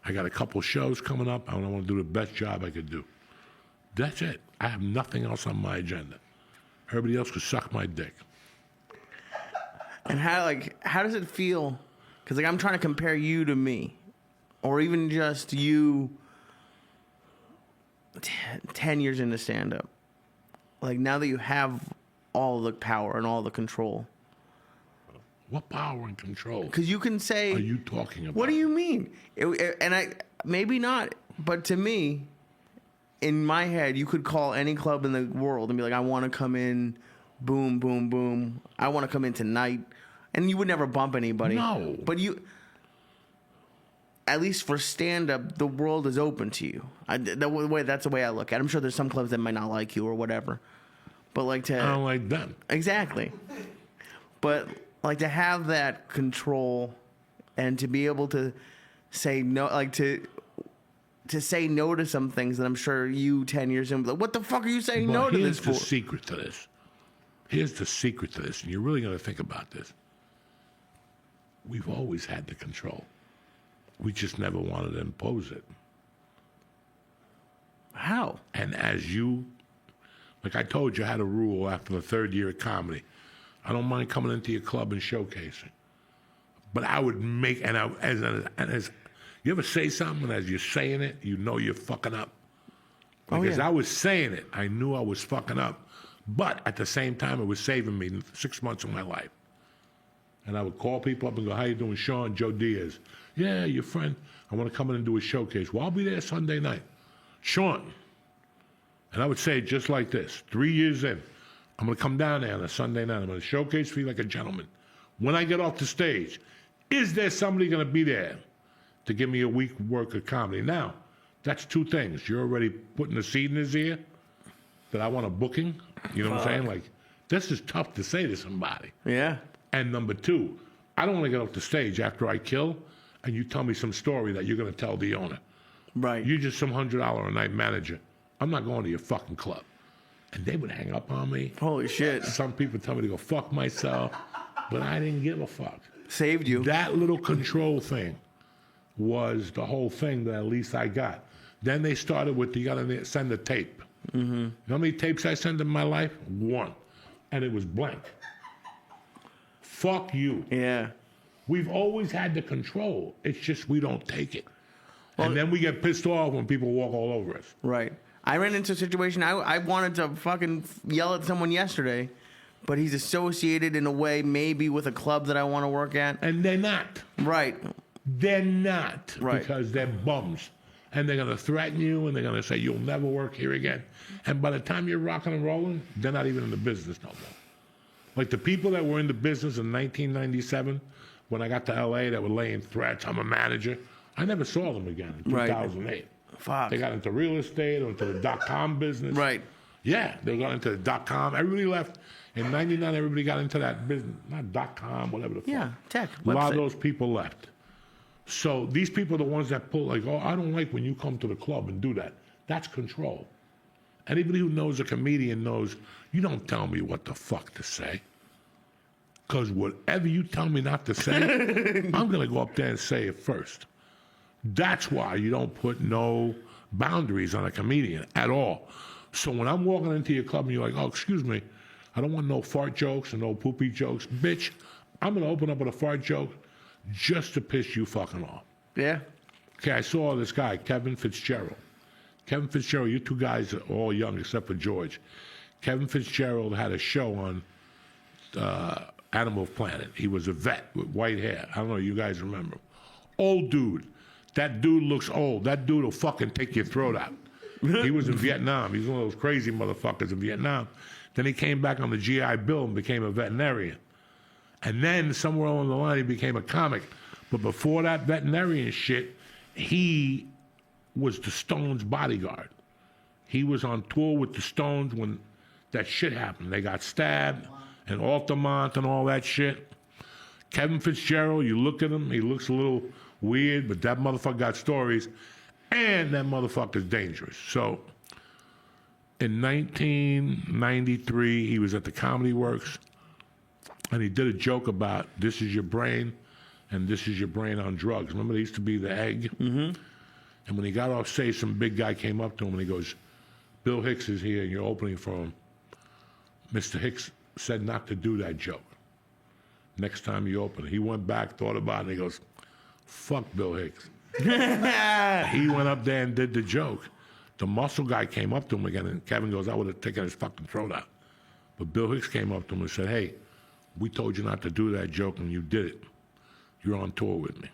I got a couple shows coming up. I want to do the best job I could do. That's it. I have nothing else on my agenda. Everybody else could suck my dick. And how does it feel? Because, like, I'm trying to compare you to me. Or even just you 10 years into stand-up. Like, now that you have all the power and all the control. What power and control Because you can say... are you talking about? What do you mean? Maybe not, but to me, in my head, you could call any club in the world and be like, I want to come in, boom, boom, boom. I want to come in tonight. And you would never bump anybody. No. But at least for stand-up, the world is open to you. That's the way I look at it. I'm sure there's some clubs that might not like you or whatever. But like I don't like them. Exactly. But like to have that control and to be able to say no, like to say no to some things that I'm sure you 10 years in, like, what the fuck are you saying no to this for? Here's the secret to this. Here's the secret to this, and you're really going to think about this. We've always had the control. We just never wanted to impose it. How? And as you, like I told you, I had a rule after the third year of comedy. I don't mind coming into your club and showcasing. But I would make, as you ever say something, and as you're saying it, you know you're fucking up. Because I was saying it, I knew I was fucking up. But at the same time, it was saving me 6 months of my life. And I would call people up and go, how you doing, Sean? Joe Diaz. Yeah, your friend. I want to come in and do a showcase. Well, I'll be there Sunday night. Sean. And I would say it just like this. 3 years in, I'm going to come down there on a Sunday night. I'm going to showcase for you like a gentleman. When I get off the stage, is there somebody going to be there to give me a week's work of comedy? Now, that's two things. You're already putting the seed in his ear that I want a booking. You know what I'm saying? Like, this is tough to say to somebody. Yeah. And number two, I don't want to get off the stage after I kill and you tell me some story that you're going to tell the owner. Right. You're just some $100 a night manager. I'm not going to your fucking club. And they would hang up on me. Holy shit. Some people tell me to go fuck myself, but I didn't give a fuck. Saved you. That little control thing was the whole thing that at least I got. Then they started with, you got to send a tape. Mm-hmm. You know how many tapes I sent in my life? 1. And it was blank. Fuck you. Yeah. We've always had the control. It's just we don't take it. Well, and then we get pissed off when people walk all over us. Right. I ran into a situation, I wanted to fucking yell at someone yesterday, but he's associated in a way maybe with a club that I want to work at. And they're not. Right. They're not. Right. Because they're bums. And they're going to threaten you, and they're going to say, you'll never work here again. And by the time you're rocking and rolling, they're not even in the business no more. Like the people that were in the business in 1997, when I got to L.A., that were laying threats, I'm a manager, I never saw them again in 2008. Right. Fuck. They got into real estate or into the .com business. Right. Yeah, they got into the .com. Everybody left. In 99, everybody got into that business. Not .com, whatever the fuck. Yeah, tech. A lot of website. those people left. So these people are the ones that pull, like, oh, I don't like when you come to the club and do that. That's control. Anybody who knows a comedian knows you don't tell me what the fuck to say. Because whatever you tell me not to say, I'm going to go up there and say it first. That's why you don't put no boundaries on a comedian at all. So when I'm walking into your club and you're like, oh, excuse me, I don't want no fart jokes and no poopy jokes. Bitch, I'm going to open up with a fart joke just to piss you fucking off. Yeah. Okay, I saw this guy, Kevin Fitzgerald. Kevin Fitzgerald, you two guys are all young except for George. Kevin Fitzgerald had a show on Animal Planet. He was a vet with white hair. I don't know, you guys remember him. Old dude. That dude looks old. That dude will fucking take your throat out. He was in Vietnam. He's one of those crazy motherfuckers in Vietnam. Then he came back on the GI Bill and became a veterinarian. And then somewhere along the line, he became a comic. But before that veterinarian shit, he was the Stones bodyguard. He was on tour with the Stones when that shit happened. They got stabbed and Altamont and all that shit. Kevin Fitzgerald, you look at him, he looks a little weird, but that motherfucker got stories, and that motherfucker's dangerous. So in 1993, he was at the Comedy Works, and he did a joke about this is your brain, and this is your brain on drugs. Remember, there used to be the egg? Mm-hmm. And when he got off stage, some big guy came up to him, and he goes, Bill Hicks is here, and you're opening for him. Mr. Hicks said not to do that joke. Next time you open it. He went back, thought about it, and he goes, fuck Bill Hicks. He went up there and did the joke. The muscle guy came up to him again, and Kevin goes, I would have taken his fucking throat out. But Bill Hicks came up to him and said, hey, we told you not to do that joke, and you did it. You're on tour with me.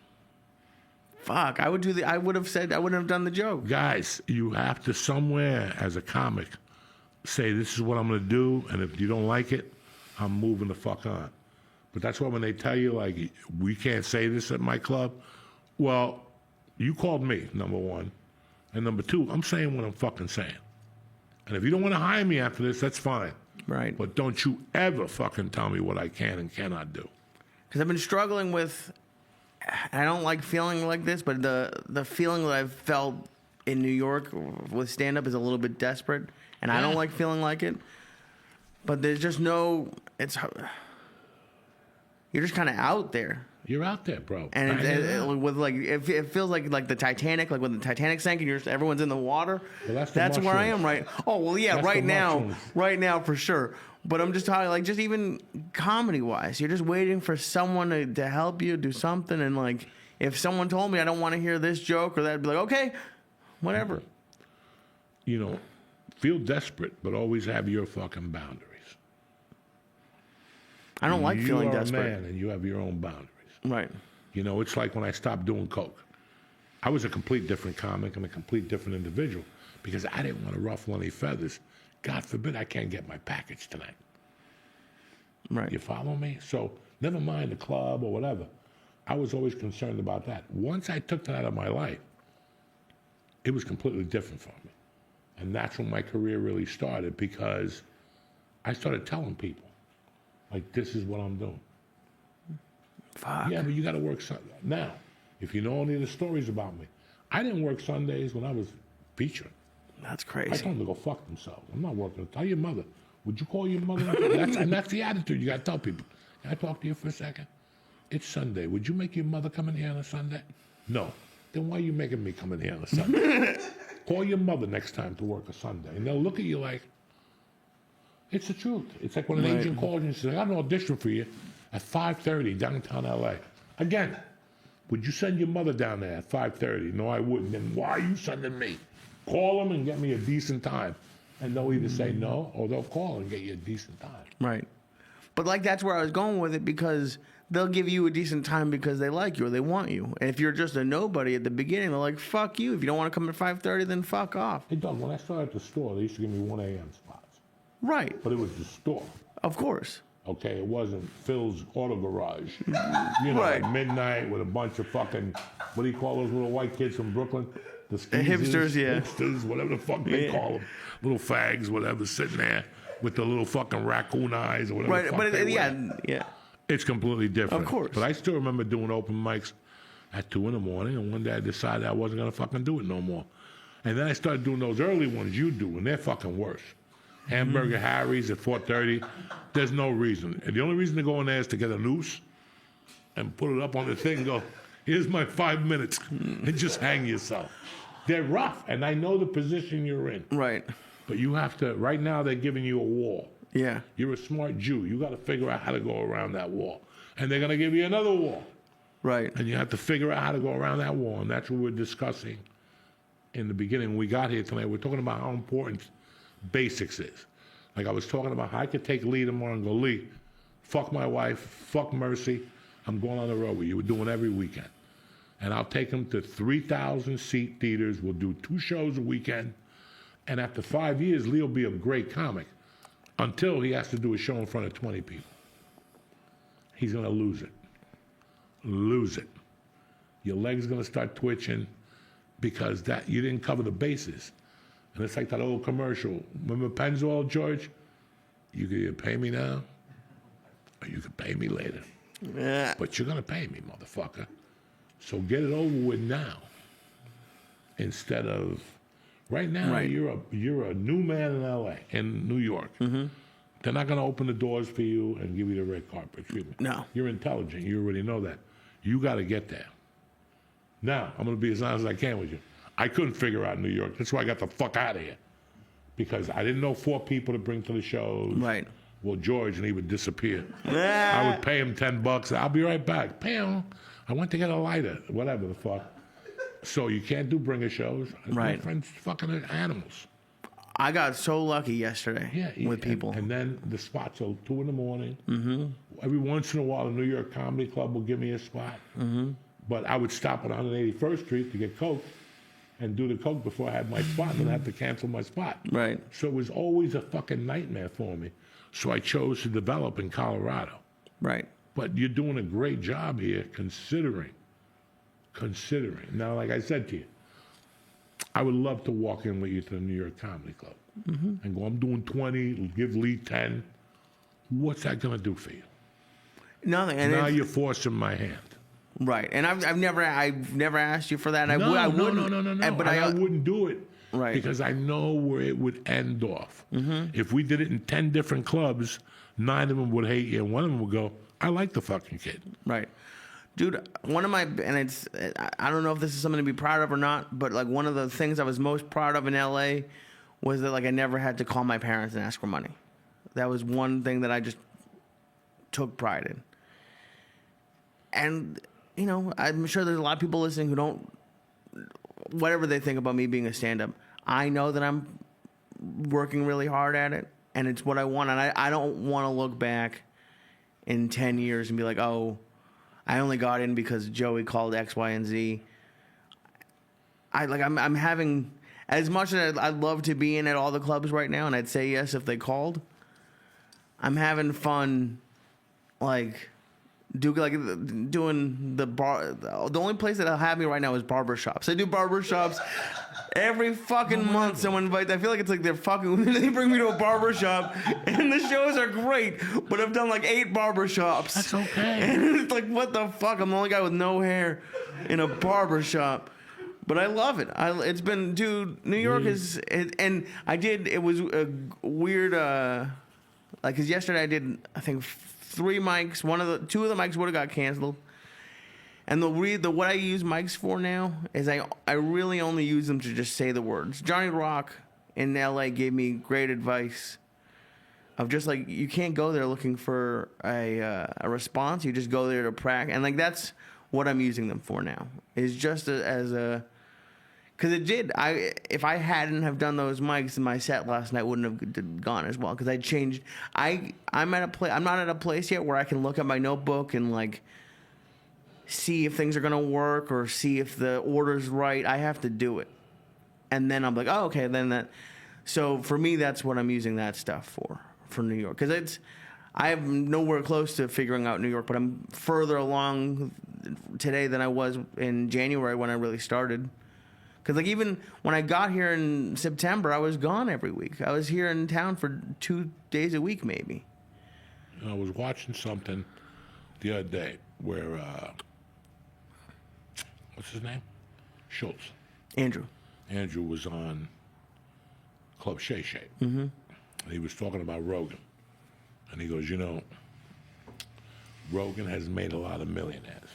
Fuck, I would have done the joke. Guys, you have to somewhere as a comic say, this is what I'm going to do, and if you don't like it, I'm moving the fuck on. But that's why when they tell you, like, we can't say this at my club, well, you called me, number one. And number two, I'm saying what I'm fucking saying. And if you don't want to hire me after this, that's fine. Right. But don't you ever fucking tell me what I can and cannot do. Because I've been struggling with, I don't like feeling like this, but the feeling that I've felt in New York with stand-up is a little bit desperate. And I don't like feeling like it. But there's just no, you're just kind of out there. You're out there, bro. And with like, it feels like the Titanic, like when the Titanic sank and everyone's in the water. Well, that's where I am, right? Oh, well, yeah, That's right now for sure. But I'm just talking, like, just even comedy-wise, you're just waiting for someone to help you do something. And like, if someone told me I don't want to hear this joke or that, I'd be like, okay, whatever. You know, feel desperate, but always have your fucking boundaries. I don't like feeling desperate. You're a man and you have your own boundaries. Right. You know, it's like when I stopped doing coke. I was a complete different comic and a complete different individual because I didn't want to ruffle any feathers. God forbid I can't get my package tonight. Right. You follow me? So never mind the club or whatever. I was always concerned about that. Once I took that out of my life, it was completely different for me. And that's when my career really started because I started telling people, like, this is what I'm doing. Fuck. Yeah, but you got to work Sunday. Now, if you know any of the stories about me, I didn't work Sundays when I was featuring. That's I crazy. told them to go fuck themselves. I'm not working. Tell your mother. Would you call your mother? That's the attitude you got to tell people. Can I talk to you for a second? It's Sunday. Would you make your mother come in here on a Sunday? No. Then why are you making me come in here on a Sunday? Call your mother next time to work a Sunday. And they'll look at you like, it's the truth. It's like when an agent calls you and says, I got an audition for you at 5:30 downtown L.A. Again, would you send your mother down there at 5:30? No, I wouldn't. Then why are you sending me? Call them and get me a decent time. And they'll either say no or they'll call and get you a decent time. Right. But like that's where I was going with it because they'll give you a decent time because they like you or they want you. And if you're just a nobody at the beginning, they're like, fuck you. If you don't want to come at 5:30, then fuck off. Hey, Doug, when I started at the store, they used to give me 1 a.m. spots. Right. But it was the store. Of course. Okay, it wasn't Phil's Auto Garage. You know, Right. at midnight with a bunch of fucking, what do you call those little white kids from Brooklyn? The hipsters, yeah. Hipsters, whatever the fuck they call them. Little fags, whatever, sitting there with the little fucking raccoon eyes or whatever the Right. fuck But they yeah, wear. yeah. It's completely different. Of course. But I still remember doing open mics at 2 in the morning, and one day I decided I wasn't going to fucking do it no more. And then I started doing those early ones you do, and they're fucking worse. Hamburger Harry's at 4:30. There's no reason. And the only reason to go in there is to get a noose and put it up on the thing and go, here's my 5 minutes, and just hang yourself. They're rough, and I know the position you're in. Right. But you have to, right now they're giving you a wall. Yeah. You're a smart Jew. You got to figure out how to go around that wall. And they're going to give you another wall. Right. And you have to figure out how to go around that wall. And that's what we're discussing in the beginning. When we got here tonight, we're talking about how important basics is. Like I was talking about how I could take Lee tomorrow and go, Lee, fuck my wife, fuck Mercy. I'm going on the road with you. We're doing every weekend. And I'll take him to 3,000 seat theaters. We'll do 2 shows a weekend. And after 5 years, Lee will be a great comic until he has to do a show in front of 20 people. He's going to lose it. Lose it. Your leg's going to start twitching because that you didn't cover the bases. And it's like that old commercial. Remember Pennzoil, George? You can either pay me now or you can pay me later. Yeah. But you're going to pay me, motherfucker. So get it over with now. Instead of, right now, Right. you're a new man in L.A., in New York. Mm-hmm. They're not going to open the doors for you and give you the red carpet treatment. No. You're intelligent. You already know that. You got to get there. Now, I'm going to be as honest as I can with you. I couldn't figure out New York. That's why I got the fuck out of here. Because I didn't know 4 people to bring to the shows. Right. Well, George, and he would disappear. Yeah. I would pay him $10. I'll be right back. Pam, I went to get a lighter. Whatever the fuck. So you can't do bringer shows. Right. My friends fucking animals. I got so lucky yesterday with people. And then the spots are 2 in the morning. Mm-hmm. Every once in a while, the New York Comedy Club will give me a spot. Mm-hmm. But I would stop on 181st Street to get Coke and do the Coke before I had my spot, and then I have to cancel my spot. Right. So it was always a fucking nightmare for me. So I chose to develop in Colorado. Right. But you're doing a great job here considering considering. Now, like I said to you, I would love to walk in with you to the New York Comedy Club and go, I'm doing 20, give Lee 10. What's that going to do for you? Nothing. And Now you're forcing my hand. right. And I've never asked you for that. No, I wouldn't. no. But I wouldn't do it. Right. Because I know where it would end off. If we did it in 10 different clubs, 9 of them would hate you, and 1 of them would go, I like the fucking kid. Right. Dude, one of my, and it's, I don't know if this is something to be proud of or not, but like one of the things I was most proud of in LA was that like I never had to call my parents and ask for money. That was one thing that I just took pride in. And, you know, I'm sure there's a lot of people listening who don't, whatever they think about me being a stand-up, I know that I'm working really hard at it, and it's what I want. And I don't want to look back in 10 years and be like, oh, I only got in because Joey called X, Y, and Z. I'm having, as much as I'd love to be in at all the clubs right now, and I'd say yes if they called, I'm having fun, doing the bar. The only place that'll have me right now is barbershops. I do barbershops every fucking month. Someone invites. I feel like it's like they're fucking. They bring me to a barbershop, and the shows are great. But I've done like 8 barbershops. That's okay. And it's like, what the fuck? I'm the only guy with no hair in a barbershop. But I love it. It's been, dude. New York is, and I did. It was a weird. Because yesterday I did, I think, 3 mics. 2 of the mics would have got canceled. And what I use mics for now is I really only use them to just say the words. Johnny Rock in LA gave me great advice of just like, you can't go there looking for a response. You just go there to practice. And like, that's what I'm using them for now, is just as a, because it did. If I hadn't have done those mics, my set last night wouldn't have gone as well, because I changed. I'm not at a place yet where I can look at my notebook and like see if things are gonna work or see if the order's right. I have to do it, and then I'm like, oh, okay, then that. So for me, that's what I'm using that stuff for New York, because I'm nowhere close to figuring out New York, but I'm further along today than I was in January when I really started. Because like even when I got here in September, I was gone every week. I was here in town for 2 days a week, maybe. I was watching something the other day where, what's his name? Schultz. Andrew was on Club Shay Shay. And he was talking about Rogan. And he goes, Rogan has made a lot of millionaires,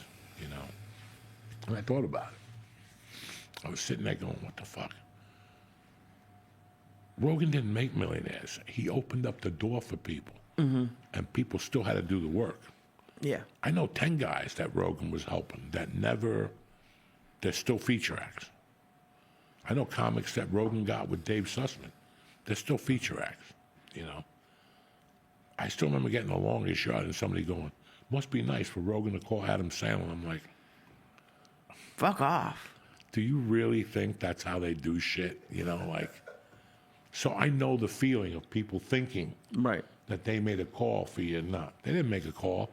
And I thought about it. I was sitting there going, what the fuck? Rogan didn't make millionaires. He opened up the door for people. And people still had to do the work. Yeah. I know 10 guys that Rogan was helping that they're still feature acts. I know comics that Rogan got with Dave Sussman. They're still feature acts, I still remember getting the longest shot and somebody going, must be nice for Rogan to call Adam Sandler. I'm like, fuck off. Do you really think that's how they do shit? So I know the feeling of people thinking that they made a call for you and not. They didn't make a call.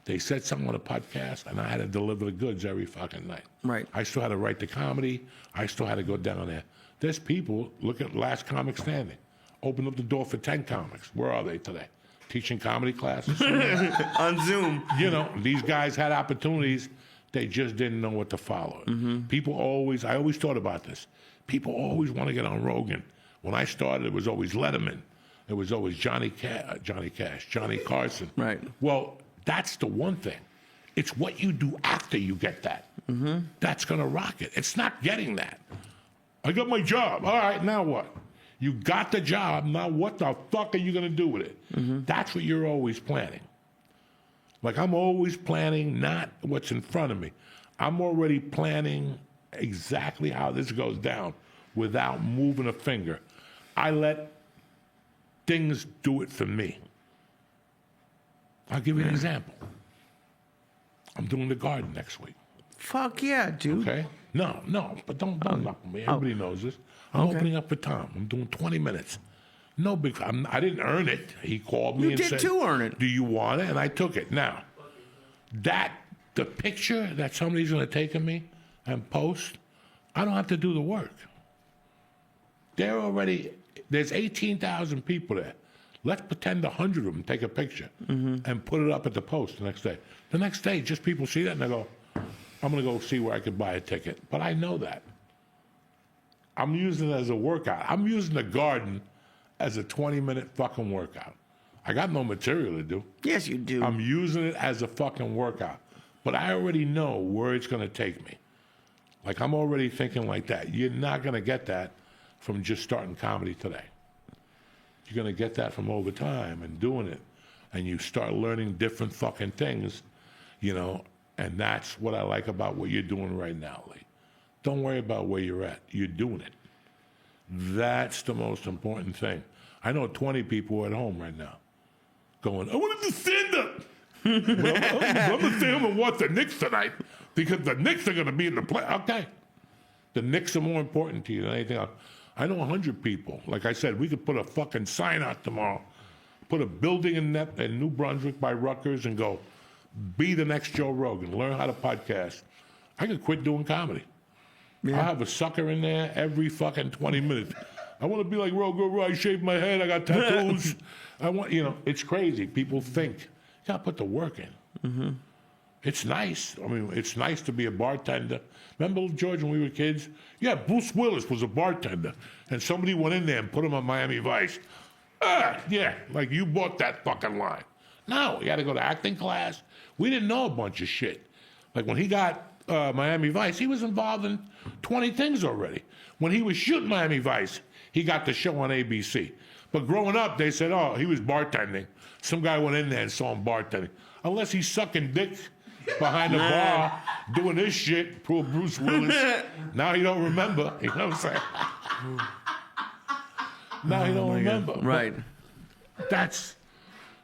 They said something on a podcast, and I had to deliver the goods every fucking night. Right. I still had to write the comedy. I still had to go down there. There's people, look at Last Comic Standing. Open up the door for 10 comics. Where are they today? Teaching comedy classes? On Zoom. These guys had opportunities. They just didn't know what to follow. People I always thought about this. People always want to get on Rogan. When I started, it was always Letterman. It was always Johnny Cash, Johnny Carson. Right. Well, that's the one thing. It's what you do after you get that. That's going to rock it. It's not getting that. I got my job. All right, now what? You got the job. Now what the fuck are you going to do with it? That's what you're always planning. Like I'm always planning not what's in front of me. I'm already planning exactly how this goes down without moving a finger. I let things do it for me. I'll give you an example. I'm doing the Garden next week. Fuck yeah, dude. Okay? No, but don't knock me. Everybody knows this. I'm opening up for Tom. I'm doing 20 minutes. No big. I didn't earn it. He called me and said, "You did too earn it." Do you want it? And I took it. Now, that The picture that somebody's going to take of me and post, I don't have to do the work. There's 18,000 people there. Let's pretend 100 of them take a picture and put it up at the post the next day. The next day, just people see that and they go, I'm going to go see where I could buy a ticket. But I know that. I'm using it as a workout. I'm using the garden as a 20-minute fucking workout. I got no material to do. Yes, you do. I'm using it as a fucking workout. But I already know where it's going to take me. Like, I'm already thinking like that. You're not going to get that from just starting comedy today. You're going to get that from over time and doing it. And you start learning different fucking things, you know, and that's what I like about what you're doing right now, Lee. Don't worry about where you're at. You're doing it. That's the most important thing. I know 20 people at home right now going, I want to stand up. Well, I'm going to stay home and watch the Knicks tonight because the Knicks are going to be in the play. Okay. The Knicks are more important to you than anything else. I know 100 people. Like I said, we could put a fucking sign out tomorrow, put a building in New Brunswick by Rutgers and go, be the next Joe Rogan, learn how to podcast. I could quit doing comedy. Yeah. I have a sucker in there every fucking 20 minutes. I want to be like Rogan. I shaved my head. I got tattoos. I want, you know, it's crazy. People think, you got to put the work in. Mm-hmm. It's nice. I mean, it's nice to be a bartender. Remember, George, when we were kids? Yeah, Bruce Willis was a bartender. And somebody went in there and put him on Miami Vice. Yeah, like you bought that fucking line. No, you had to go to acting class. We didn't know a bunch of shit. Like when he got Miami Vice, he was involved in 20 things already. When he was shooting Miami Vice, he got the show on ABC. But growing up, they said, oh, he was bartending. Some guy went in there and saw him bartending. Unless he's sucking dick behind the bar, doing this shit, poor Bruce Willis. Now he don't remember. You know what I'm saying? Now he don't remember. God. Right. But that's,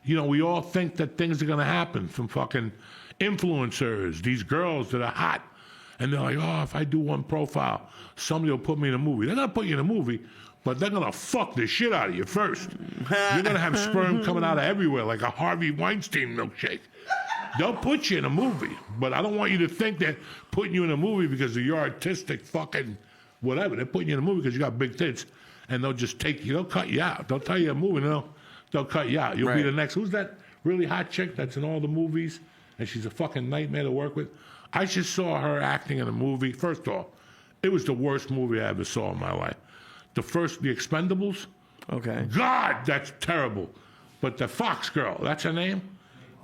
you know, we all think that things are going to happen from fucking influencers, these girls that are hot. And they're like, oh, if I do one profile, somebody will put me in a movie. They're going to put you in a movie, but they're going to fuck the shit out of you first. You're going to have sperm coming out of everywhere like a Harvey Weinstein milkshake. They'll put you in a movie, but I don't want you to think that putting you in a movie because of your artistic fucking whatever. They're putting you in a movie because you got big tits, and they'll just take you. They'll cut you out. They'll tell you a movie, and they'll cut you out. You'll be the next. Who's that really hot chick that's in all the movies, and she's a fucking nightmare to work with? I just saw her acting in a movie. First off, it was the worst movie I ever saw in my life. The Expendables. Okay. God, that's terrible. But the Fox girl, that's her name?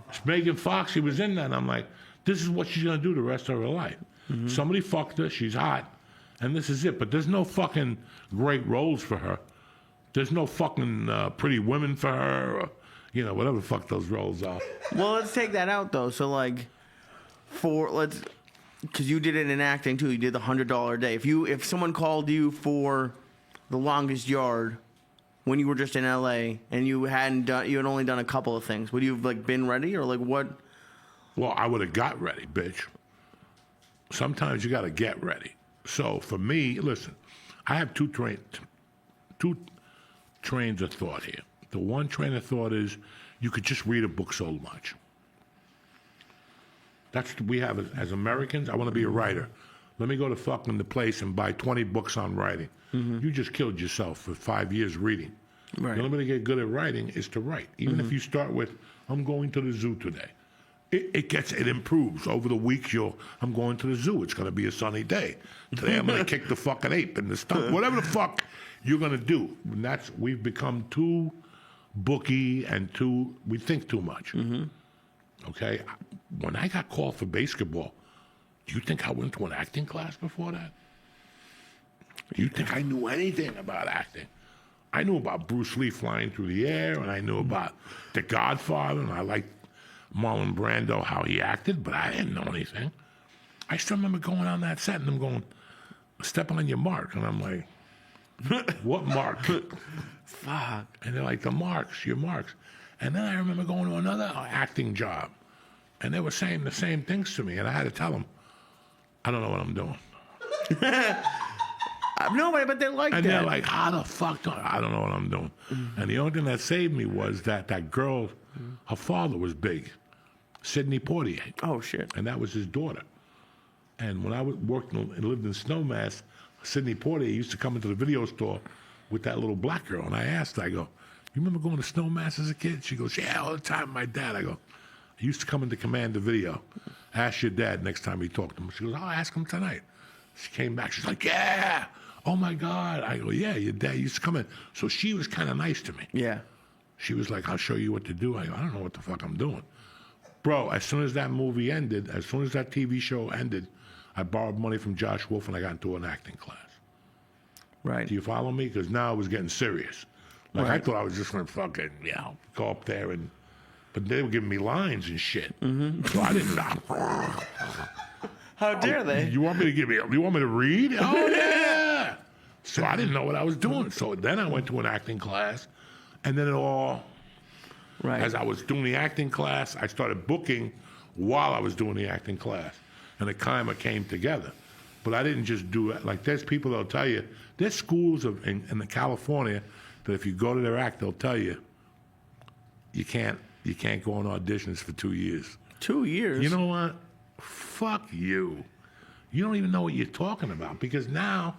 It's Megan Fox. She was in that. And I'm like, this is what she's going to do the rest of her life. Mm-hmm. Somebody fucked her. She's hot. And this is it. But there's no fucking great roles for her. There's no fucking pretty women for her or, you know, whatever the fuck those roles are. Well, let's take that out, though. So, like, because you did it in acting, too. You did the $100 a day. If someone called you for The Longest Yard when you were just in LA and you had only done a couple of things, would you have, like, been ready or, like, what? Well, I would have got ready, bitch. Sometimes you got to get ready. So, for me, listen, I have two trains of thought here. The one train of thought is you could just read a book so much. That's what we have as Americans. I want to be a writer. Let me go to fucking the place and buy 20 books on writing. Mm-hmm. You just killed yourself for 5 years reading. Right. The only way to get good at writing is to write. Even if you start with, I'm going to the zoo today. It improves. Over the weeks, I'm going to the zoo. It's going to be a sunny day. Today I'm going to kick the fucking ape in the stomach. Whatever the fuck you're going to do. And we've become too booky and we think too much. Mm-hmm. Okay? When I got called for basketball, do you think I went to an acting class before that? Do you think I knew anything about acting? I knew about Bruce Lee flying through the air, and I knew about The Godfather, and I liked Marlon Brando, how he acted, but I didn't know anything. I still remember going on that set and them going, step on your mark. And I'm like, what mark? Fuck. And they're like, the marks, your marks. And then I remember going to another acting job, and they were saying the same things to me, and I had to tell them, I don't know what I'm doing. No, but they like that. And they're like, how the fuck do I don't know what I'm doing. Mm-hmm. And the only thing that saved me was that girl, her father was big. Sidney Poitier. Oh shit. And that was his daughter. And when I worked and lived in Snowmass, Sidney Poitier used to come into the video store with that little black girl. And I asked her, I go, you remember going to Snowmass as a kid? She goes, yeah, all the time, my dad. I go, I used to come into Command the Video. Ask your dad next time you talk to him. She goes, I'll ask him tonight. She came back. She's like, yeah. Oh, my God. I go, yeah, your dad used to come in. So she was kind of nice to me. Yeah. She was like, I'll show you what to do. I go, I don't know what the fuck I'm doing. Bro, as soon as that movie ended, as soon as that TV show ended, I borrowed money from Josh Wolf and I got into an acting class. Right. Do you follow me? Because now it was getting serious. Like, I Right. thought I was just going to fucking, go up there and... But they were giving me lines and shit. Mm-hmm. So I didn't... How dare they? You want me to read? Oh, yeah! So I didn't know what I was doing. So then I went to an acting class, and then it all... Right. As I was doing the acting class, I started booking while I was doing the acting class. And it kind of came together. But I didn't just do it. Like, there's people that'll tell you, there's schools in California that if you go to their act, they'll tell you, you can't go on auditions for 2 years. 2 years? You know what? Fuck you. You don't even know what you're talking about because now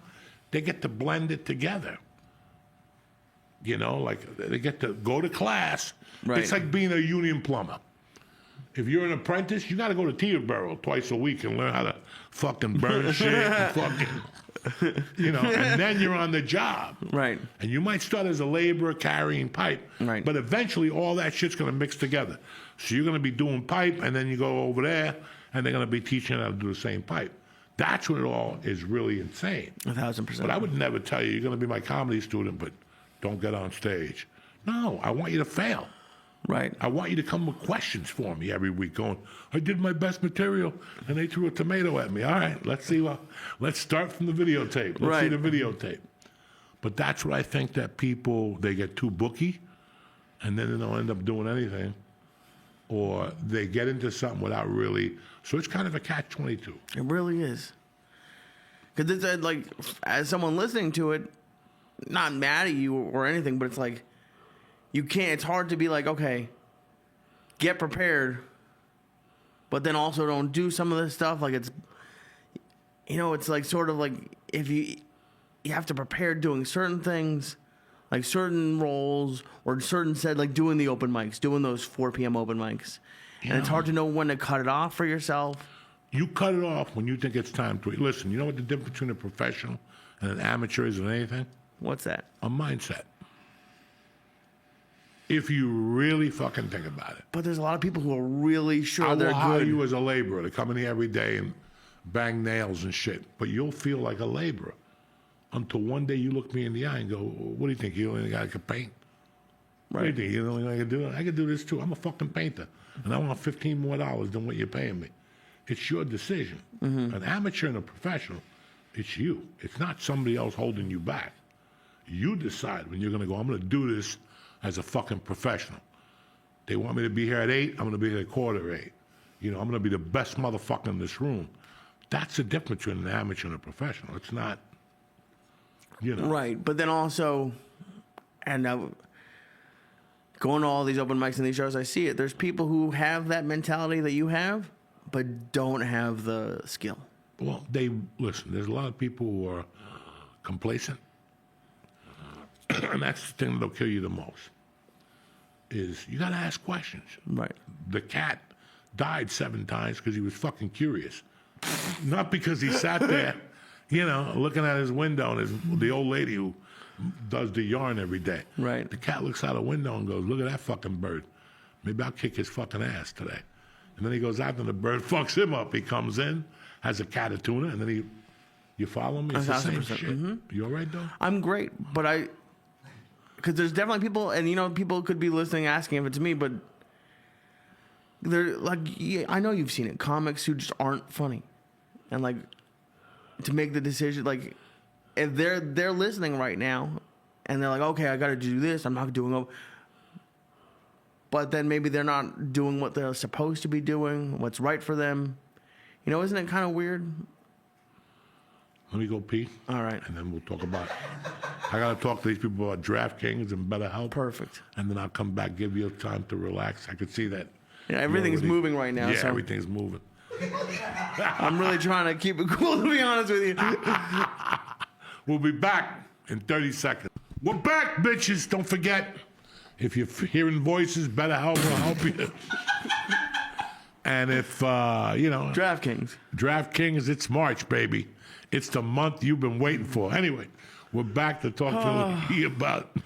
they get to blend it together. You know, like they get to go to class. Right. It's like being a union plumber. If you're an apprentice, you got to go to Teterboro twice a week and learn how to fucking burn shit and fucking, and then you're on the job. Right. And you might start as a laborer carrying pipe. Right. But eventually all that shit's going to mix together. So you're going to be doing pipe and then you go over there and they're going to be teaching you how to do the same pipe. That's when it all is really insane. 1,000%. But I would never tell you, you're going to be my comedy student, but don't get on stage. No, I want you to fail. Right. I want you to come with questions for me every week going, I did my best material and they threw a tomato at me. All right, let's start from the videotape. Let's see the videotape. But that's what I think that people, they get too booky and then they don't end up doing anything or they get into something without really, so it's kind of a catch-22. It really is. Because it's like, as someone listening to it, not mad at you or anything, but it's like, you can't, it's hard to be like, okay, get prepared, but then also don't do some of this stuff. Like it's like sort of like if you have to prepare doing certain things, like certain roles or certain said, like doing the open mics, doing those 4 p.m. open mics. And it's hard to know when to cut it off for yourself. You cut it off when you think it's time to, listen, you know what the difference between a professional and an amateur is in anything? What's that? A mindset. If you really fucking think about it. But there's a lot of people who are really sure I they're will hire good. you as a laborer to come in here every day and bang nails and shit, but you'll feel like a laborer until one day you look me in the eye and go, what do you think? You only guy can paint? Right. What do you think? You the only guy can do it? I can do this too. I'm a fucking painter, and I want $15 more than what you're paying me. It's your decision. An amateur and a professional, it's you. It's not somebody else holding you back. You decide when you're going to go, I'm going to do this as a fucking professional. They want me to be here at 8, I'm going to be here at 7:45. I'm going to be the best motherfucker in this room. That's the difference between an amateur and a professional. It's not, Right, but then also, and going to all these open mics and these shows, I see it. There's people who have that mentality that you have, but don't have the skill. Well, listen, there's a lot of people who are complacent. And that's the thing that'll kill you the most, is you got to ask questions. Right. The cat died 7 times because he was fucking curious. Not because he sat there, looking at his window and the old lady who does the yarn every day. Right. The cat looks out a window and goes, look at that fucking bird. Maybe I'll kick his fucking ass today. And then he goes out and the bird fucks him up. He comes in, has a cat of tuna, and then you follow me? It's the same 1,000%. shit. You all right, though? I'm great, but because there's definitely people, and people could be listening, asking if it's me, but they're like, I know you've seen it, comics who just aren't funny, and like to make the decision, like if they're listening right now, and they're like, okay, I got to do this, I'm not doing it, but then maybe they're not doing what they're supposed to be doing, what's right for them, isn't it kind of weird? Let me go pee. All right. And then we'll talk about, I got to talk to these people about DraftKings and BetterHelp. Perfect. And then I'll come back, give you time to relax. I could see that Yeah, everything's moving right now. Yeah, so everything's moving. I'm really trying to keep it cool, to be honest with you. We'll be back in 30 seconds. We're back, bitches. Don't forget, if you're hearing voices, BetterHelp will help you. And if, DraftKings, it's March, baby. It's the month you've been waiting for. Anyway, we're back to talk to Lee about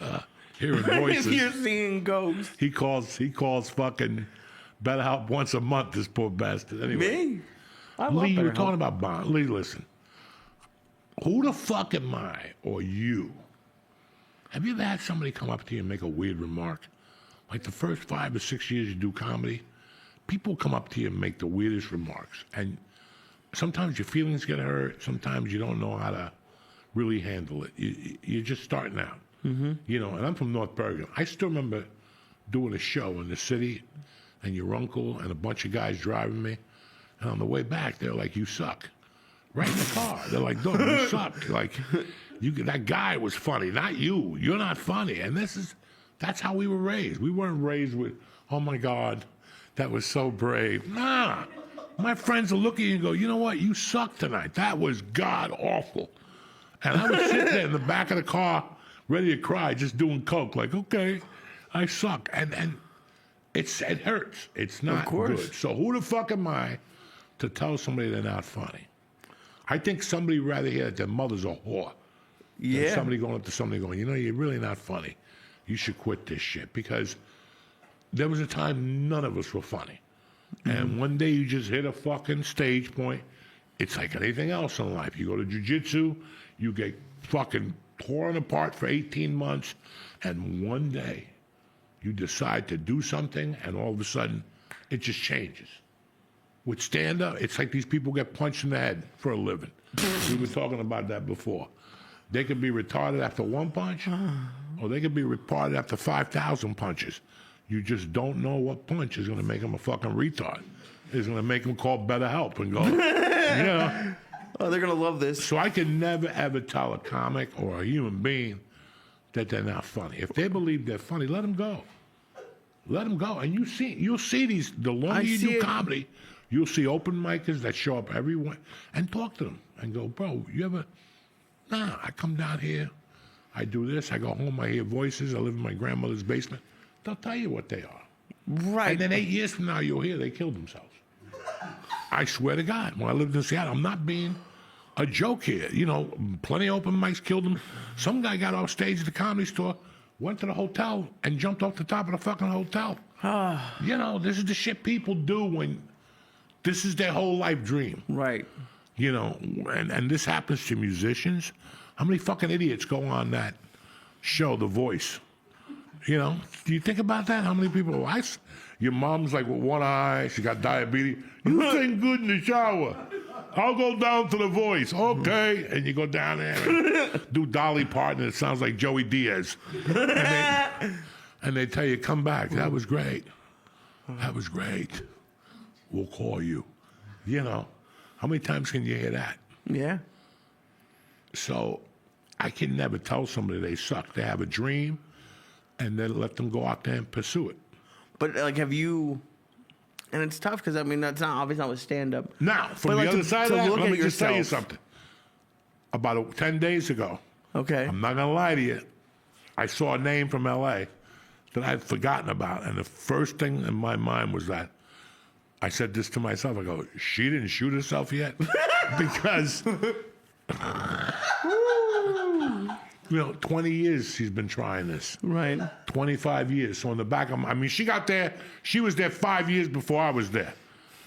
hearing voices. If you're seeing ghosts. He calls fucking BetterHelp once a month, this poor bastard. Anyway. Me? I love Lee, you were BetterHelp. talking about bond. Lee, listen. Who the fuck am I or you? Have you ever had somebody come up to you and make a weird remark? Like the first 5 or 6 years you do comedy, people come up to you and make the weirdest remarks. And sometimes your feelings get hurt. Sometimes you don't know how to really handle it. You're just starting out. Mm-hmm. And I'm from North Bergen. I still remember doing a show in the city, and your uncle and a bunch of guys driving me. And on the way back, they're like, "You suck." Right in the car. They're like, "Dog, you suck." Like, that guy was funny, not you. You're not funny. And that's how we were raised. We weren't raised with, "Oh my God, that was so brave." Nah. My friends will look at you and go, "You know what? You suck tonight. That was god awful." And I would sit there in the back of the car, ready to cry, just doing coke, like, "Okay, I suck." And it hurts. It's not good. So who the fuck am I to tell somebody they're not funny? I think somebody would rather hear that their mother's a whore than somebody going up to somebody going, "You're really not funny. You should quit this shit." Because there was a time none of us were funny. Mm-hmm. And one day you just hit a fucking stage point. It's like anything else in life. You go to jiu-jitsu, you get fucking torn apart for 18 months, and one day you decide to do something, and all of a sudden it just changes. With stand-up, it's like these people get punched in the head for a living. We were talking about that before. They could be retarded after one punch, or they could be retarded after 5,000 punches. You just don't know what punch is going to make them a fucking retard. It's going to make them call BetterHelp and go, Oh, they're going to love this. So I can never, ever tell a comic or a human being that they're not funny. If they believe they're funny, let them go. Let them go. And you'll see these, the longer you do comedy, you'll see open micers that show up everywhere and talk to them and go, "Bro, you ever?" "Nah, I come down here, I do this, I go home, I hear voices, I live in my grandmother's basement." They'll tell you what they are. Right. And then 8 years from now, you'll hear they killed themselves. I swear to God, when I lived in Seattle, I'm not being a joke here. Plenty of open mics killed them. Some guy got off stage at the Comedy Store, went to the hotel, and jumped off the top of the fucking hotel. This is the shit people do when this is their whole life dream. Right. And this happens to musicians. How many fucking idiots go on that show, The Voice? Do you think about that? How many people? Your mom's like with one eye, she got diabetes. "You sing good in the shower. I'll go down to The Voice." "Okay." And you go down there and do Dolly Parton, and it sounds like Joey Diaz. And they tell you, "Come back. That was great. That was great. We'll call you." How many times can you hear that? Yeah. So I can never tell somebody they suck. They have a dream, and then let them go out there and pursue it. But have you? And it's tough because that's not obviously not with stand-up. Now, from the other side of that, let me just tell you something. About 10 days ago, okay, I'm not gonna lie to you, I saw a name from L.A. that I'd forgotten about, and the first thing in my mind was that I said this to myself. I go, "She didn't shoot herself yet," because 20 years she's been trying this. Right. 25 years. So in the back of she got there, she was there 5 years before I was there.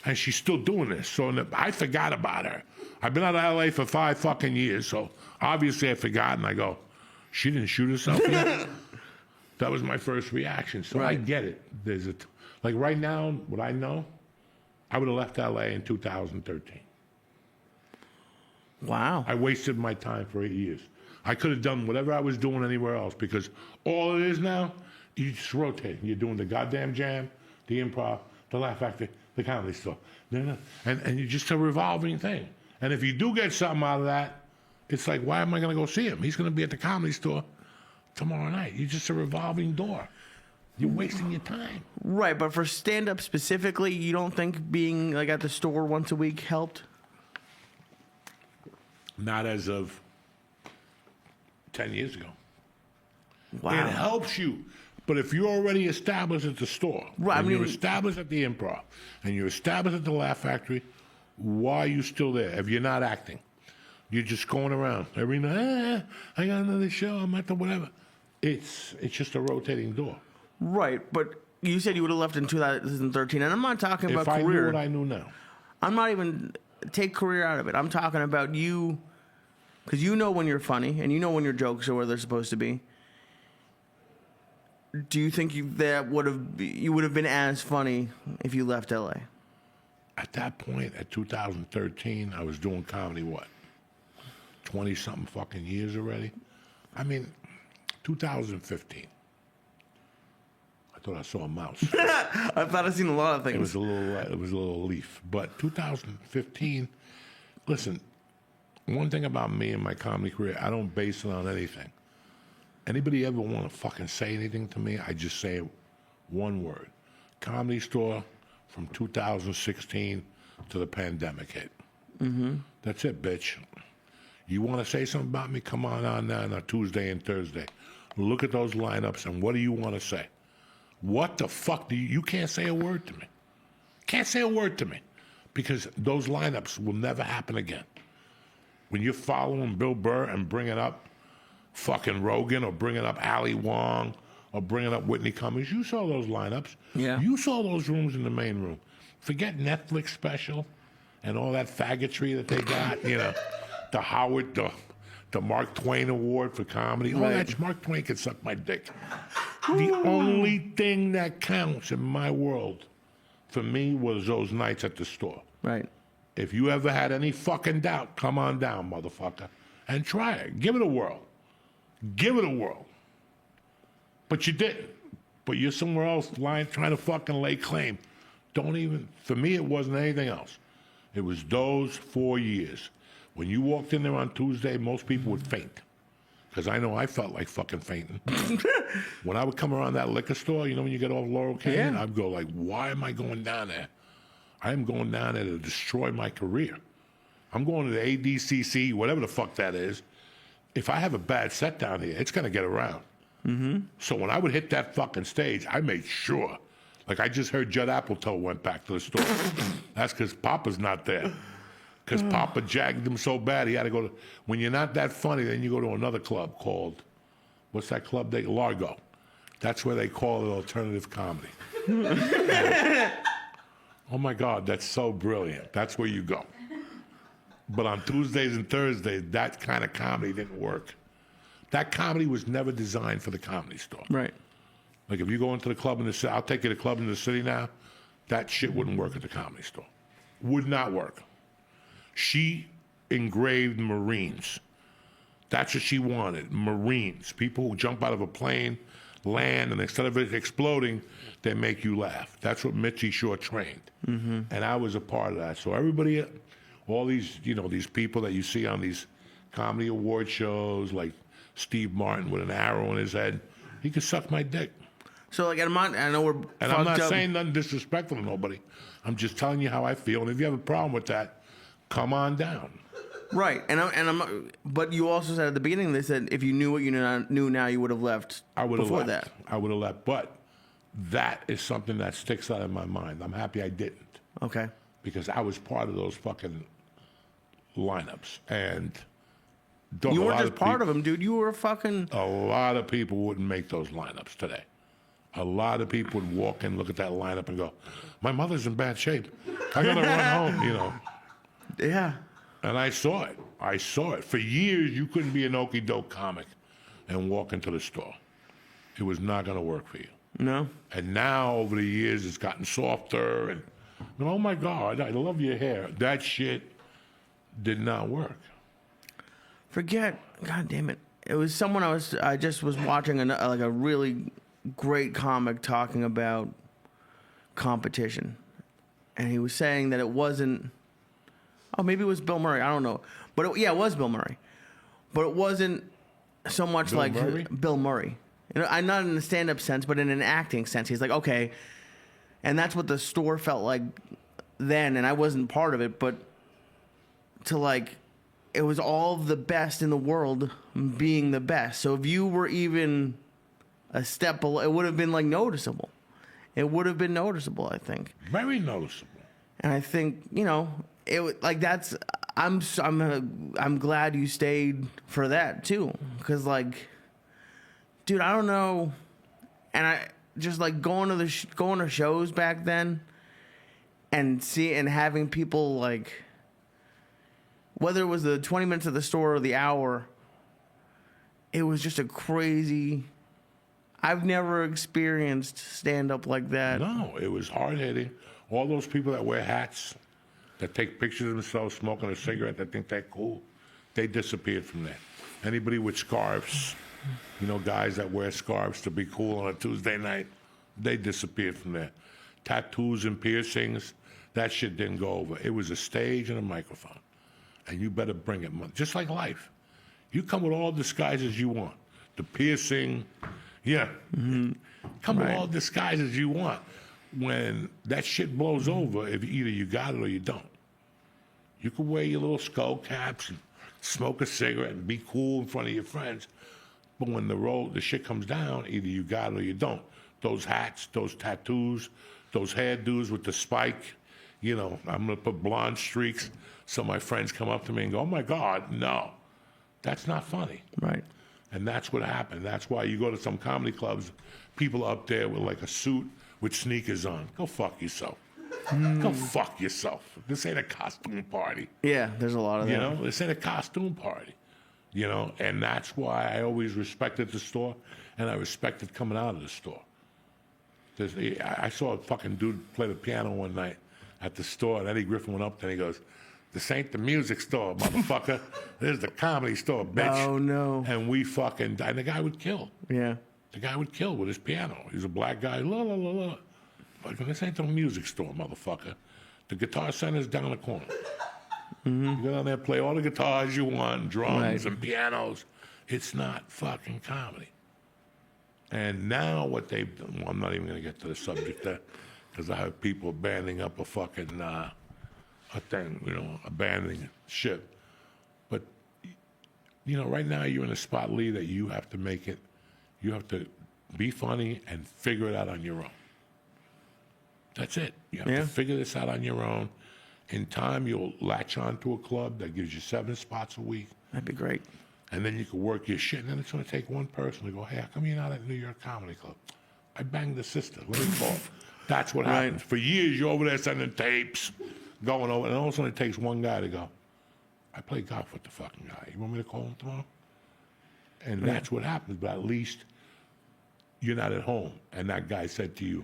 And she's still doing this. So I forgot about her. I've been out of LA for 5 fucking years, so obviously I forgot, and I go, "She didn't shoot herself yet?" That was my first reaction. So I get it. Like right now, what I know, I would have left LA in 2013. Wow. I wasted my time for 8 years. I could have done whatever I was doing anywhere else, because all it is now, you just rotate. You're doing the goddamn Jam, the Improv, the Laugh Factory, the Comedy Store. And you're just a revolving thing. And if you do get something out of that, it's like, why am I going to go see him? He's going to be at the Comedy Store tomorrow night. You're just a revolving door. You're wasting your time. Right, but for stand-up specifically, you don't think being like at the store once a week helped? Not as of 10 years ago. Wow. It helps you. But if you're already established at the store, Right, and you're established at the Improv, and you're established at the Laugh Factory, why are you still there if you're not acting? You're just going around every night. I got another show. I'm at the whatever. It's just a rotating door. Right, but you said you would have left in 2013, and I'm not talking about If I career. knew what I knew now. I'm not even take career out of it. I'm talking about you, because you know when you're funny, and you know when your jokes are where they're supposed to be. Do you think you would have been as funny if you left LA? At that point, at 2013, I was doing comedy, what, 20-something fucking years already? I mean, 2015. I thought I saw a mouse. I thought I'd seen a lot of things. It was a little leaf. But 2015, listen, one thing about me and my comedy career, I don't base it on anything. Anybody ever want to fucking say anything to me, I just say one word. Comedy Store from 2016 to the pandemic hit. Mm-hmm. That's it, bitch. You want to say something about me? Come on now on a Tuesday and Thursday. Look at those lineups, and what do you want to say? What the fuck do you can't say a word to me. Can't say a word to me. Because those lineups will never happen again. When you're following Bill Burr and bringing up fucking Rogan or bringing up Ali Wong or bringing up Whitney Cummings, you saw those lineups. Yeah. You saw those rooms in the main room. Forget Netflix special and all that faggotry that they got, the Mark Twain Award for comedy. Right. Oh, that's Mark Twain can suck my dick. The only thing that counts in my world for me was those nights at the store. Right. If you ever had any fucking doubt, come on down, motherfucker, and try it. Give it a whirl. Give it a whirl. But you didn't. But you're somewhere else lying, trying to fucking lay claim. For me, it wasn't anything else. It was those 4 years. When you walked in there on Tuesday, most people would faint. Because I know I felt like fucking fainting. When I would come around that liquor store, when you get off Laurel Canyon, I'd go like, why am I going down there? I am going down there to destroy my career. I'm going to the ADCC, whatever the fuck that is. If I have a bad set down here, it's going to get around. Mm-hmm. So when I would hit that fucking stage, I made sure. Like I just heard Judd Apatow went back to the store. That's because Papa's not there. Because Papa jagged him so bad, he had to go to... When you're not that funny, then you go to another club called... What's that club? Largo. That's where they call it alternative comedy. Oh my God, that's so brilliant. That's where you go. But on Tuesdays and Thursdays, that kind of comedy didn't work. That comedy was never designed for the Comedy Store. Right. Like if you go into the club in the city, I'll take you to the club in the city now, that shit wouldn't work at the Comedy Store. Would not work. She engraved Marines. That's what she wanted, Marines. People who jump out of a plane, land, and instead of it exploding, they make you laugh. That's what Mitzi Shore trained. Mm-hmm. And I was a part of that. So everybody... All these, these people that you see on these comedy award shows, like Steve Martin with an arrow in his head, he could suck my dick. So, like, I know we're And I'm not saying nothing disrespectful to nobody. I'm just telling you how I feel. And if you have a problem with that, come on down. Right. But you also said at the beginning, they said if you knew what you knew now, you would have left I would have before left. that. I would have left. But that is something that sticks out in my mind. I'm happy I didn't. Okay. Because I was part of those fucking lineups. And you weren't just part of them, dude. You were fucking... A lot of people wouldn't make those lineups today. A lot of people would walk in, look at that lineup and go, my mother's in bad shape. I got to run home, Yeah. And I saw it. I saw it. For years, you couldn't be an okie doke comic and walk into the store. It was not going to work for you. No. And now, over the years, it's gotten softer. And oh, my God, I love your hair. That shit did not work. God damn it. It was someone I just was watching a really great comic talking about competition. And he was saying that it wasn't... Oh, maybe it was Bill Murray. I don't know. But it was Bill Murray. But it wasn't so much Bill like Murray? Bill Murray. I'm not in a stand-up sense, but in an acting sense. He's like, okay, and that's what the store felt like then, and I wasn't part of it, but to like, it was all the best in the world being the best. So if you were even a step below, it would have been like noticeable. It would have been noticeable, I think. Very noticeable. And I think, like that's. I'm glad you stayed for that too, because like, dude, I don't know, and I just like going to shows back then, and having people like, whether it was the 20 minutes of the store or the hour, it was just a crazy. I've never experienced stand up like that. No, it was hard hitting. All those people that wear hats, that take pictures of themselves smoking a cigarette, that think they're cool, they disappeared from there. Anybody with scarves, guys that wear scarves to be cool on a Tuesday night, they disappeared from there. Tattoos and piercings, that shit didn't go over. It was a stage and a microphone. And you better bring it, just like life. You come with all disguises you want. The piercing, yeah. Mm-hmm. Come with all disguises you want. When that shit blows over, if either you got it or you don't. You can wear your little skull caps and smoke a cigarette and be cool in front of your friends. But when the shit comes down, either you got it or you don't. Those hats, those tattoos, those hairdos with the spike, I'm going to put blonde streaks. So my friends come up to me and go, oh my God, no. That's not funny. Right. And that's what happened. That's why you go to some comedy clubs, people up there with like a suit with sneakers on. Go fuck yourself. Go fuck yourself. This ain't a costume party. Yeah, there's a lot of that. This ain't a costume party. And that's why I always respected the store, and I respected coming out of the store. I saw a fucking dude play the piano one night at the store, and Eddie Griffin went up there and he goes, this ain't the music store, motherfucker. This is the comedy store, bitch. Oh, no. And we fucking, and the guy would kill. Yeah. The guy would kill with his piano. He's a black guy. La, la, la, la. Fucking, this ain't the music store, motherfucker. The Guitar Center's down the corner. Mm-hmm. You go down there, play all the guitars you want, drums and pianos. It's not fucking comedy. And now what they've done, well, I'm not even going to get to the subject there, because I have people banding up a fucking, a thing, abandoning shit. But, right now you're in a spot, Lee, that you have to make it. You have to be funny and figure it out on your own. That's it. You have to figure this out on your own. In time, you'll latch on to a club that gives you 7 spots a week. That'd be great. And then you can work your shit. And then it's going to take one person to go, hey, how come you're not at New York Comedy Club? I banged the sister. Let me call. That's what happens. For years, you're over there sending tapes, going over. And all of a sudden, it takes one guy to go, I play golf with the fucking guy. You want me to call him tomorrow? And that's what happens. But at least you're not at home. And that guy said to you,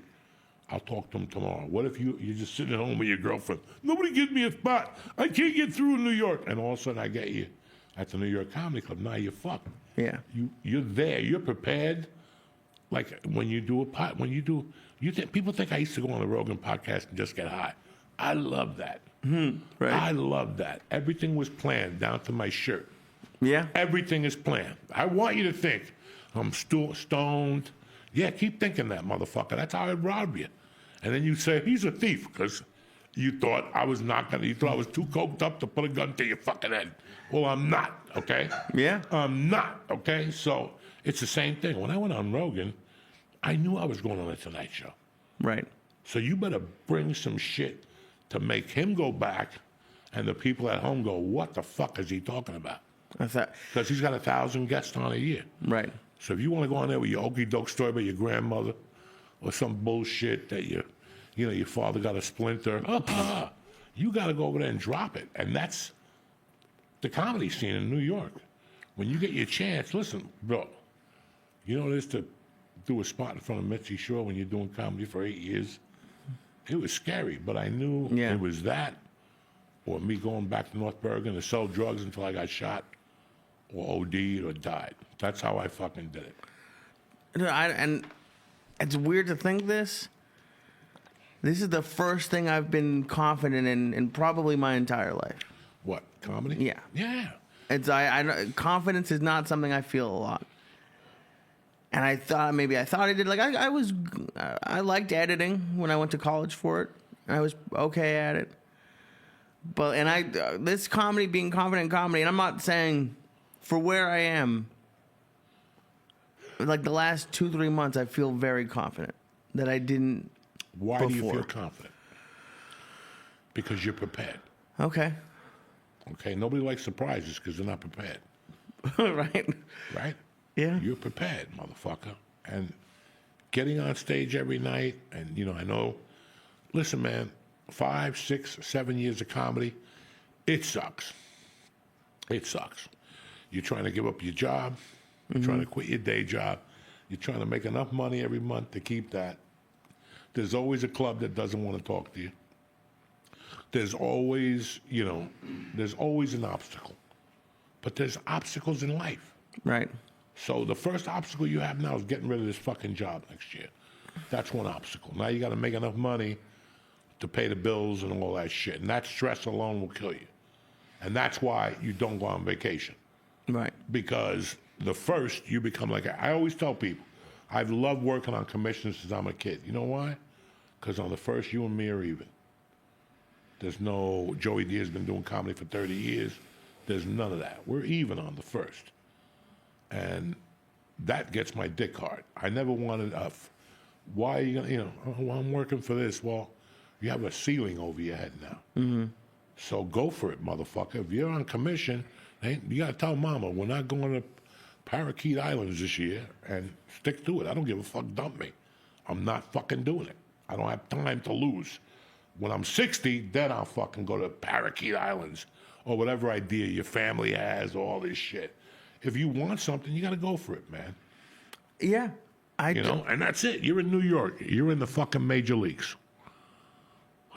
I'll talk to him tomorrow. What if you're just sitting at home with your girlfriend? Nobody gives me a spot. I can't get through in New York. And all of a sudden I get you at the New York Comedy Club. Now you're fucked. Yeah. You're there. You're prepared. Like when you do people think I used to go on the Rogan podcast and just get high. I love that. Right. I love that. Everything was planned down to my shirt. Yeah. Everything is planned. I want you to think I'm stoned. Yeah, keep thinking that, motherfucker. That's how I'd rob you. And then you say, he's a thief, because you thought I was you thought I was too coked up to put a gun to your fucking head. Well, I'm not, okay? Yeah. I'm not, okay? So it's the same thing. When I went on Rogan, I knew I was going on the Tonight Show. Right. So you better bring some shit to make him go back and the people at home go, what the fuck is he talking about? Because he's got 1,000 guests on a year. Right. So if you want to go on there with your okey doke story about your grandmother or some bullshit that your father got a splinter, you got to go over there and drop it. And that's the comedy scene in New York. When you get your chance, listen, bro, you know what it is to do a spot in front of Mitzi Shore when you're doing comedy for 8 years? It was scary, but I knew it was that or me going back to North Bergen to sell drugs until I got shot or OD'd or died. That's how I fucking did it. And it's weird to think this. This is the first thing I've been confident in probably my entire life. What, comedy? Yeah. Yeah. It's I know confidence is not something I feel a lot. And I thought I did. Like I liked editing when I went to college for it. I was okay at it. But this comedy being confident in comedy, and I'm not saying for where I am. Like the last 2-3 months, I feel very confident that I didn't. Why before. do you feel confident? Because you're prepared. Okay. Okay. Nobody likes surprises because they're not prepared. Right. Right. Yeah. You're prepared, motherfucker. And getting on stage every night, and I know. Listen, man. 5, 6, 7 years of comedy, it sucks. It sucks. You're trying to give up your job. You're trying to quit your day job. You're trying to make enough money every month to keep that. There's always a club that doesn't want to talk to you. There's always, there's always an obstacle. But there's obstacles in life. Right. So the first obstacle you have now is getting rid of this fucking job next year. That's one obstacle. Now you got to make enough money to pay the bills and all that shit. And that stress alone will kill you. And that's why you don't go on vacation. Right. Because the first, you become like, I always tell people, I've loved working on commissions since I'm a kid. You know why? Because on the first, you and me are even. There's no, Joey Diaz has been doing comedy for 30 years. There's none of that. We're even on the first. And that gets my dick hard. I never wanted, why are you going to, well, I'm working for this. Well, you have a ceiling over your head now. Mm-hmm. So go for it, motherfucker. If you're on commission, you got to tell mama, we're not going to Parakeet Islands this year, and stick to it. I don't give a fuck, dump me. I'm not fucking doing it. I don't have time to lose. When I'm 60, then I'll fucking go to Parakeet Islands or whatever idea your family has, all this shit. If you want something, you got to go for it, man. Yeah. And that's it. You're in New York. You're in the fucking major leagues.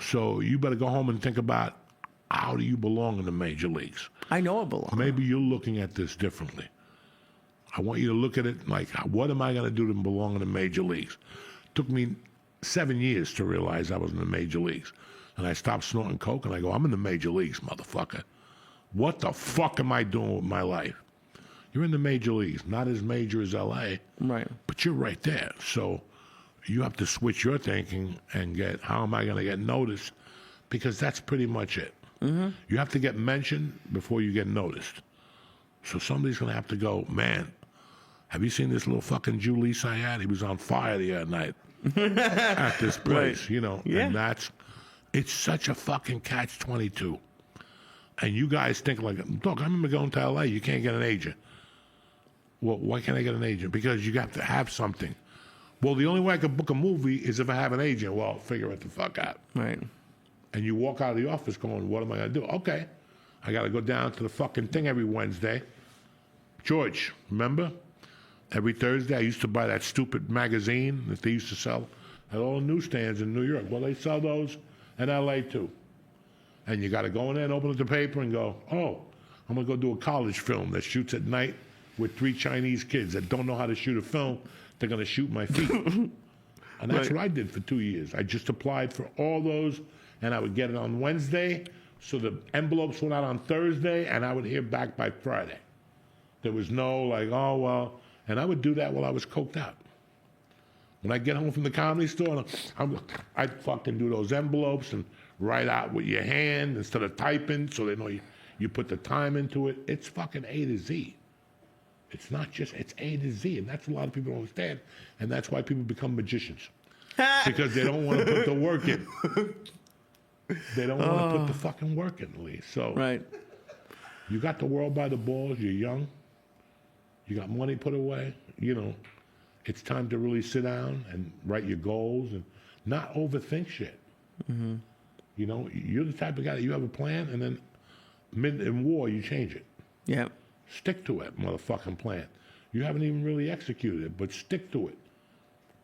So you better go home and think about, how do you belong in the major leagues? I know I belong. Maybe you're looking at this differently. I want you to look at it like, what am I going to do to belong in the major leagues? It took me 7 years to realize I was in the major leagues. And I stopped snorting coke, and I go, I'm in the major leagues, motherfucker. What the fuck am I doing with my life? You're in the major leagues, not as major as L.A., right? But you're right there. So you have to switch your thinking and how am I going to get noticed? Because that's pretty much it. Mm-hmm. You have to get mentioned before you get noticed. So somebody's going to have to go, man, have you seen this little fucking Jew, Lee Syatt? He was on fire the other night at this place, Yeah. And it's such a fucking catch-22. And you guys think like, look, I remember going to L.A., you can't get an agent. Well, why can't I get an agent? Because you have to have something. Well, the only way I could book a movie is if I have an agent. Well, figure it the fuck out. Right. And you walk out of the office going, what am I going to do? Okay, I got to go down to the fucking thing every Wednesday. George, remember? Every Thursday I used to buy that stupid magazine that they used to sell at all the newsstands in New York. Well, they sell those in L.A. too. And you got to go in there and open up the paper and go, oh, I'm going to go do a college film that shoots at night with 3 Chinese kids that don't know how to shoot a film. They're going to shoot my feet. And that's what I did for 2 years. I just applied for all those, and I would get it on Wednesday, so the envelopes went out on Thursday, and I would hear back by Friday. There was no like, oh, well, and I would do that while I was coked out. When I get home from the Comedy Store, I'd fucking do those envelopes and write out with your hand instead of typing, so they know you put the time into it. It's fucking A to Z. It's not just, it's A to Z, and that's what a lot of people don't understand, and that's why people become magicians. Because they don't want to put the work in. They don't want to put the fucking work in, Lee. So right. You got the world by the balls, you're young, you got money put away, it's time to really sit down and write your goals and not overthink shit. Mm-hmm. You're the type of guy that you have a plan, and then mid in war, you change it. Yeah. Stick to it, motherfucking plan. You haven't even really executed it, but stick to it.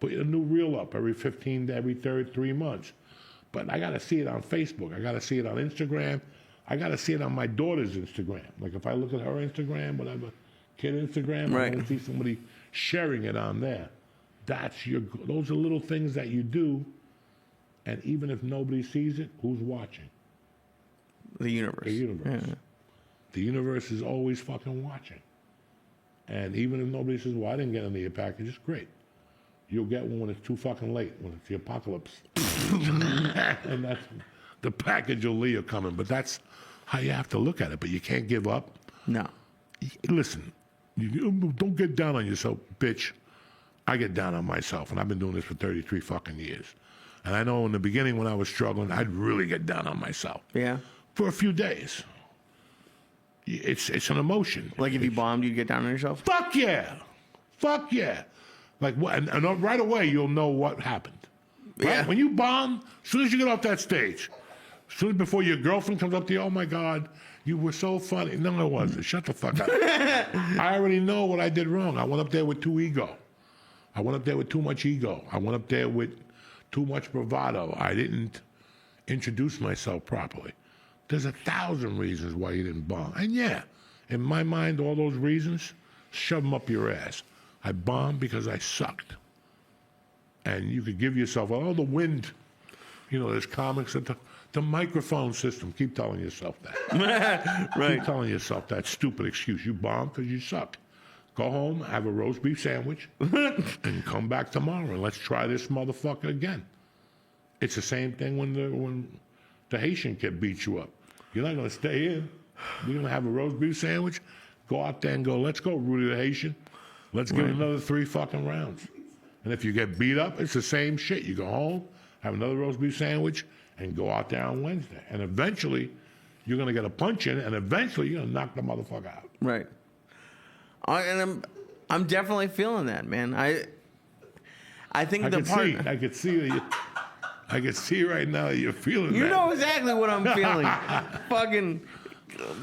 Put a new reel up every 3 months. But I got to see it on Facebook. I got to see it on Instagram. I got to see it on my daughter's Instagram. Like if I look at her Instagram, whatever, kid Instagram, right. I want to see somebody sharing it on there. Those are little things that you do. And even if nobody sees it, who's watching? The universe. The universe. Yeah. The universe is always fucking watching. And even if nobody says, well, I didn't get any of your packages, great. You'll get one when it's too fucking late, when it's the apocalypse. And that's the package will Lee are coming. But that's how you have to look at it. But you can't give up. No. Listen, don't get down on yourself, bitch. I get down on myself, and I've been doing this for 33 fucking years. And I know in the beginning when I was struggling, I'd really get down on myself. Yeah. For a few days. It's an emotion. Like if you bombed, you'd get down on yourself? Fuck yeah. Fuck yeah. Like what? And right away, you'll know what happened. Right? Yeah. When you bomb, as soon as you get off that stage, as soon as before your girlfriend comes up to you, oh my God, you were so funny. No, it wasn't. Shut the fuck up. I already know what I did wrong. I went up there with too ego. I went up there with too much ego. I went up there with too much bravado. I didn't introduce myself properly. There's 1,000 reasons why you didn't bomb. And yeah, in my mind, all those reasons, shove them up your ass. I bombed because I sucked. And you could give yourself, oh, the wind. You know, there's comics that the microphone system. Keep telling yourself that. Right. Keep telling yourself that stupid excuse. You bombed because you suck. Go home, have a roast beef sandwich, and come back tomorrow and let's try this motherfucker again. It's the same thing when the Haitian kid beats you up. You're not going to stay in. You're going to have a roast beef sandwich, go out there and go, let's go, Rudy the Haitian. Let's give it another 3 fucking rounds. And if you get beat up, it's the same shit. You go home, have another roast beef sandwich, and go out there on Wednesday. And eventually, you're going to get a punch in, and eventually, you're going to knock the motherfucker out. Right. And I'm definitely feeling that, man. I think I the part... I could see that I can see right now that you're feeling that. You know exactly what I'm feeling. Fucking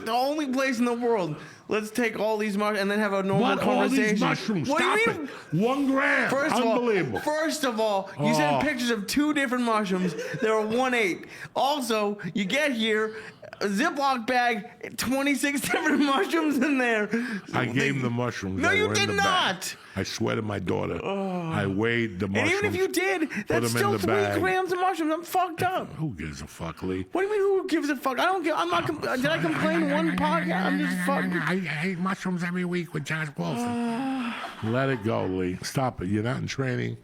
the only place in the world. Let's take all these mushrooms and then have a normal conversation. All these mushrooms? What Stop do you mean? it. 1 gram. Unbelievable. First of all, you sent pictures of 2 different mushrooms. They were 1/8. Also, you get here, a Ziploc bag, 26 different mushrooms in there. I gave him the mushrooms. No, that you were in did the not. Bag. I swear to my daughter, I weighed the And mushrooms. even if you did, that's still 3 grams of mushrooms. I'm fucked up. Who gives a fuck, Lee? What do you mean, who gives a fuck? I don't give. I'm not. Did I complain one podcast? I'm just fucking. I ate mushrooms every week with Josh Wolfen. Let it go, Lee. Stop it. You're not in training.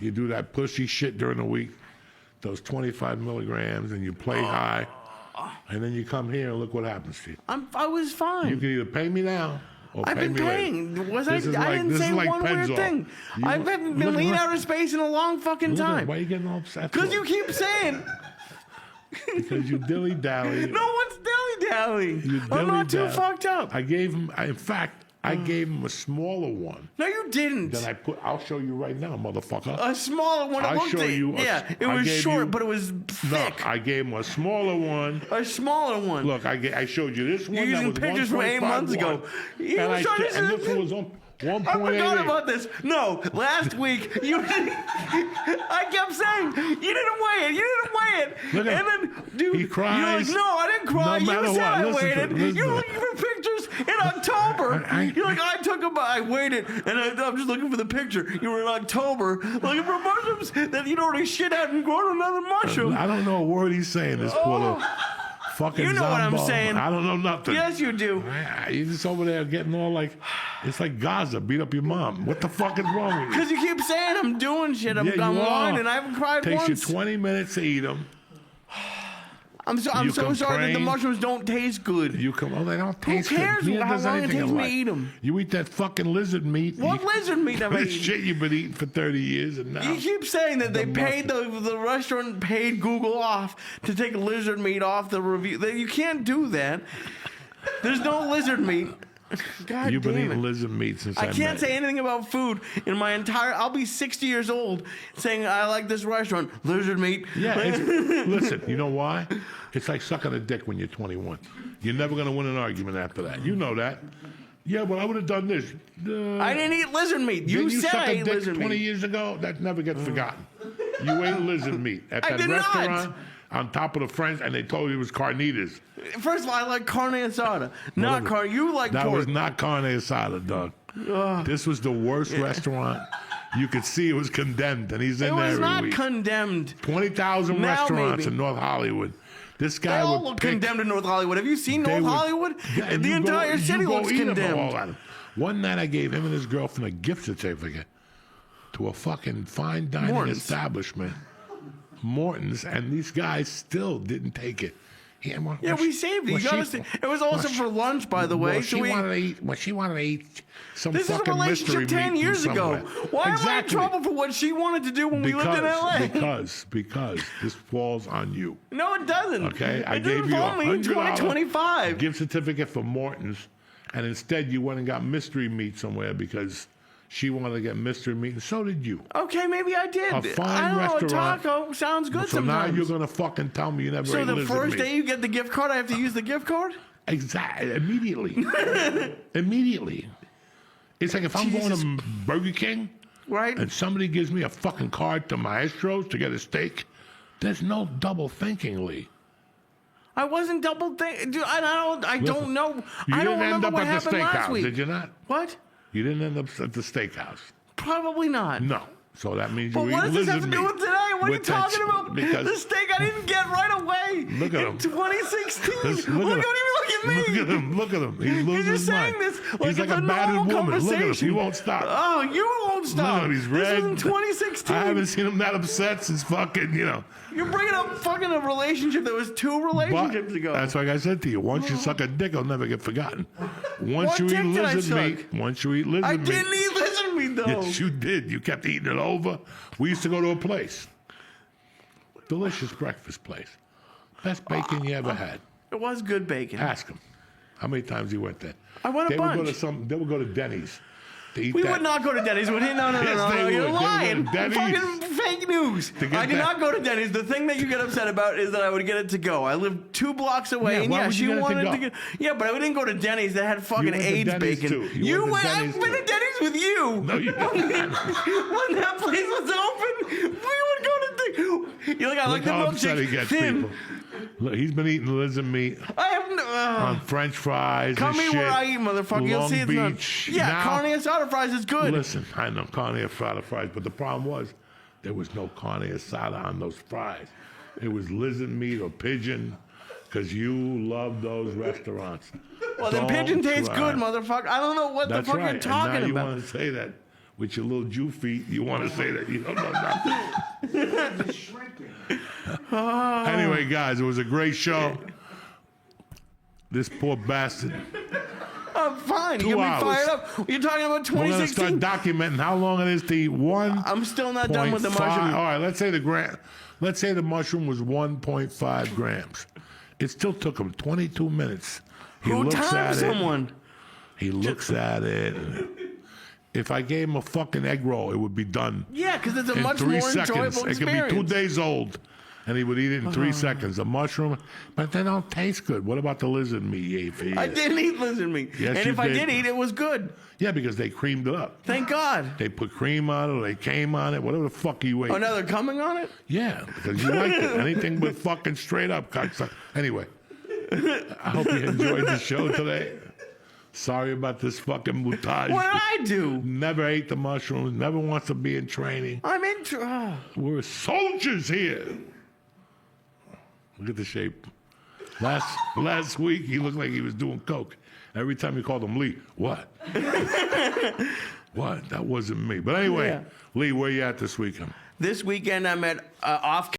You do that pussy shit during the week, those 25 milligrams, and you play high, and then you come here and look what happens to you. I was fine. You can either pay me now. I've been paying. I didn't this say is like one weird Pennzoil. thing. I haven't been leaning out of space in a long fucking time. Why are you getting all upset? Because you keep saying. Because you dilly-dally. No one's dilly-dally. I'm not too fucked up. I gave him, in fact, I gave him a smaller one. No, you didn't. Then I'll show you right now, motherfucker. A smaller one. I'll show you. It was short, but it was thick. No, I gave him a smaller one. A smaller one. Look, I showed you this one. You're using pictures from 8 months ago. And this one was on 1.88. I forgot about this. No, last week I kept saying you didn't weigh it. You didn't weigh it. Look at and then, dude, he cries. You're like, no, I didn't cry. No You said I what. weighed it. You're looking for pictures in October. You're like, I weighed it, and I'm just looking for the picture. You were in October looking for mushrooms that you'd already shit out and grown another mushroom. I don't know a word he's saying. This poor little fucking You know what I'm saying. I don't know nothing. Yes, you do. You're just over there getting all like, it's like Gaza, beat up your mom. What the fuck is wrong with you? Because you keep saying I'm doing shit. I'm Yeah, you lying, are. and I haven't cried Takes once. you 20 minutes to eat them. I'm so sorry that the mushrooms don't taste good. You come, oh, they don't taste cares good. how long it takes me to eat them? You eat that fucking lizard meat. What lizard meat have I This eaten? shit you've been eating for 30 years, and now You keep saying that they paid the restaurant paid Google off to take lizard meat off the review. You can't do that. There's no lizard meat. God you've been damn eating it. lizard meat since I met can't say you. anything about food in my entire. I'll be 60 years old saying I like this restaurant. Lizard meat. Yeah, listen, you know why? It's like sucking a dick when you're 21. You're never going to win an argument after that. You know that. Yeah, well, I would have done this. I didn't eat lizard meat. You said suck I a ate dick lizard 20 meat. years ago? That never gets forgotten. You ate lizard meat at I that did not. restaurant on top of the French, and they told you it was carnitas. First of all, I like carne asada. Not carne. You like That pork. was not carne asada, Doug. This was the worst restaurant. You could see it was condemned, and he's in It there was every not week. condemned. 20,000 Now, restaurants maybe. in North Hollywood. This guy They all would look pick, condemned in North Hollywood. Have you seen they North would- Hollywood? Yeah, and the you entire go, city you go looks eat 'em all condemned. at 'em. One night I gave him and his girlfriend a gift certificate to a fucking fine dining Morton's. establishment, Morton's, and these guys still didn't take it. Yeah, we saved it. It was also for lunch, by the way. Well, she wanted to eat some This is a fucking mystery relationship 10 meat years from ago. somewhere. Why exactly. am I in trouble for what she wanted to do when we lived in L.A.? Because this falls on you. No, it doesn't. Okay, I it gave doesn't you fall on me. $20.25. gift certificate for Morton's, and instead you went and got mystery meat somewhere because she wanted to get mystery meat, and so did you. Okay, maybe I did. A fine I don't restaurant. know. Taco sounds good So sometimes. now you're gonna fucking tell me you never So ate the lizard first meat. day you get the gift card, I have to use the gift card? Exactly. Immediately. Immediately. It's like if I'm going Jesus. to Burger King Right? and somebody gives me a fucking card to Maestro's to get a steak, there's no double thinking, Lee. I wasn't double thinking. Dude, I don't know. You I don't didn't end remember up what at the happened last steakhouse, week. did you not? What? You didn't end up at the steakhouse. Probably not. No. So that means But you what eat does this have lizard to do meat. with today? What are you With that talking about? because- The steak I didn't get right away. Look at in him. 2016. Look Look, at him. don't even look at me. Look at him. Look at him. He's losing You're his just saying mind. this like He's like it's a battered normal woman. Look at him. He conversation. won't stop. Oh, you won't stop. Look at him. He's This red. is in 2016. I haven't seen him that upset since fucking, You're bringing up fucking a relationship that was 2 relationships ago. That's like I said to you. Once you suck a dick, it'll never get forgotten. Once What you dick eat did I lizard suck? meat, once you eat lizard I meat. didn't eat lizard meat though. Yes, you did. You kept eating it over. We used to go to a place. Delicious breakfast place. Best bacon you ever had. It was good bacon. Ask him. How many times he went there? I went a They would go bunch. to they would go to Denny's to eat We that. would not go to Denny's with him. No, Yes, they You're would. They would go to lying. Denny's. Fucking fake news. To get I did that- not go to Denny's. The thing that you get upset about is that I would get it to go. I lived 2 blocks away, Yeah, and why yeah, would she you get it to wanted go? to get. Yeah, but I didn't go to Denny's. That had fucking went to AIDS Denny's bacon. too. You went to I've Denny's been too. to Denny's with you. No, you didn't. When that place was open, we would go to. You're like, I like Look the how upset he milkshake gets thin. people. Look, he's been eating lizard meat I have no. on French fries Come and me shit. where I eat, motherfucker. You'll Long see it's Beach. not. Yeah, Now- carne asada fries is good. Listen, I know carne asada fries, but the problem was there was no carne asada on those fries. It was lizard meat or pigeon, because you love those restaurants. Well, then Don't pigeon tastes try. good, motherfucker. I don't know what That's the fuck right. you're talking and now about. you want to say that with your little Jew feet. You want to say that you don't know nothing. Anyway, guys, it was a great show. This poor bastard. I'm fine. 2 You get me hours. fired up. You're talking about We're going to 2016. start documenting how long it is to eat one. I'm still not done with the 0.5 mushroom. All right, let's say the mushroom was 1.5 grams. It still took him 22 minutes. He Who looks at timed it. someone? He looks at it. If I gave him a fucking egg roll, it would be done Yeah, because it's a in much 3 more seconds. enjoyable It could be experience. 2 days old, and he would eat it in 3 seconds. A mushroom, but they don't taste good. What about the lizard meat you ate for years? I didn't eat lizard meat. Yes, and you if I did. did eat, it was good. Yeah, because they creamed it up. Thank God. They put cream on it, or they came on it, whatever the fuck you ate. Oh, now they're coming on it? Yeah, because you liked it. Anything but fucking straight up cocksucker. Anyway, I hope you enjoyed the show today. Sorry about this fucking mutage. What did I do? Never ate the mushrooms, never wants to be in training. I'm in. We're soldiers here. Look at the shape. Last week, he looked like he was doing coke. Every time you called him Lee, what? What? That wasn't me. But anyway, Yeah. Lee, where you at this weekend? This weekend, I'm at off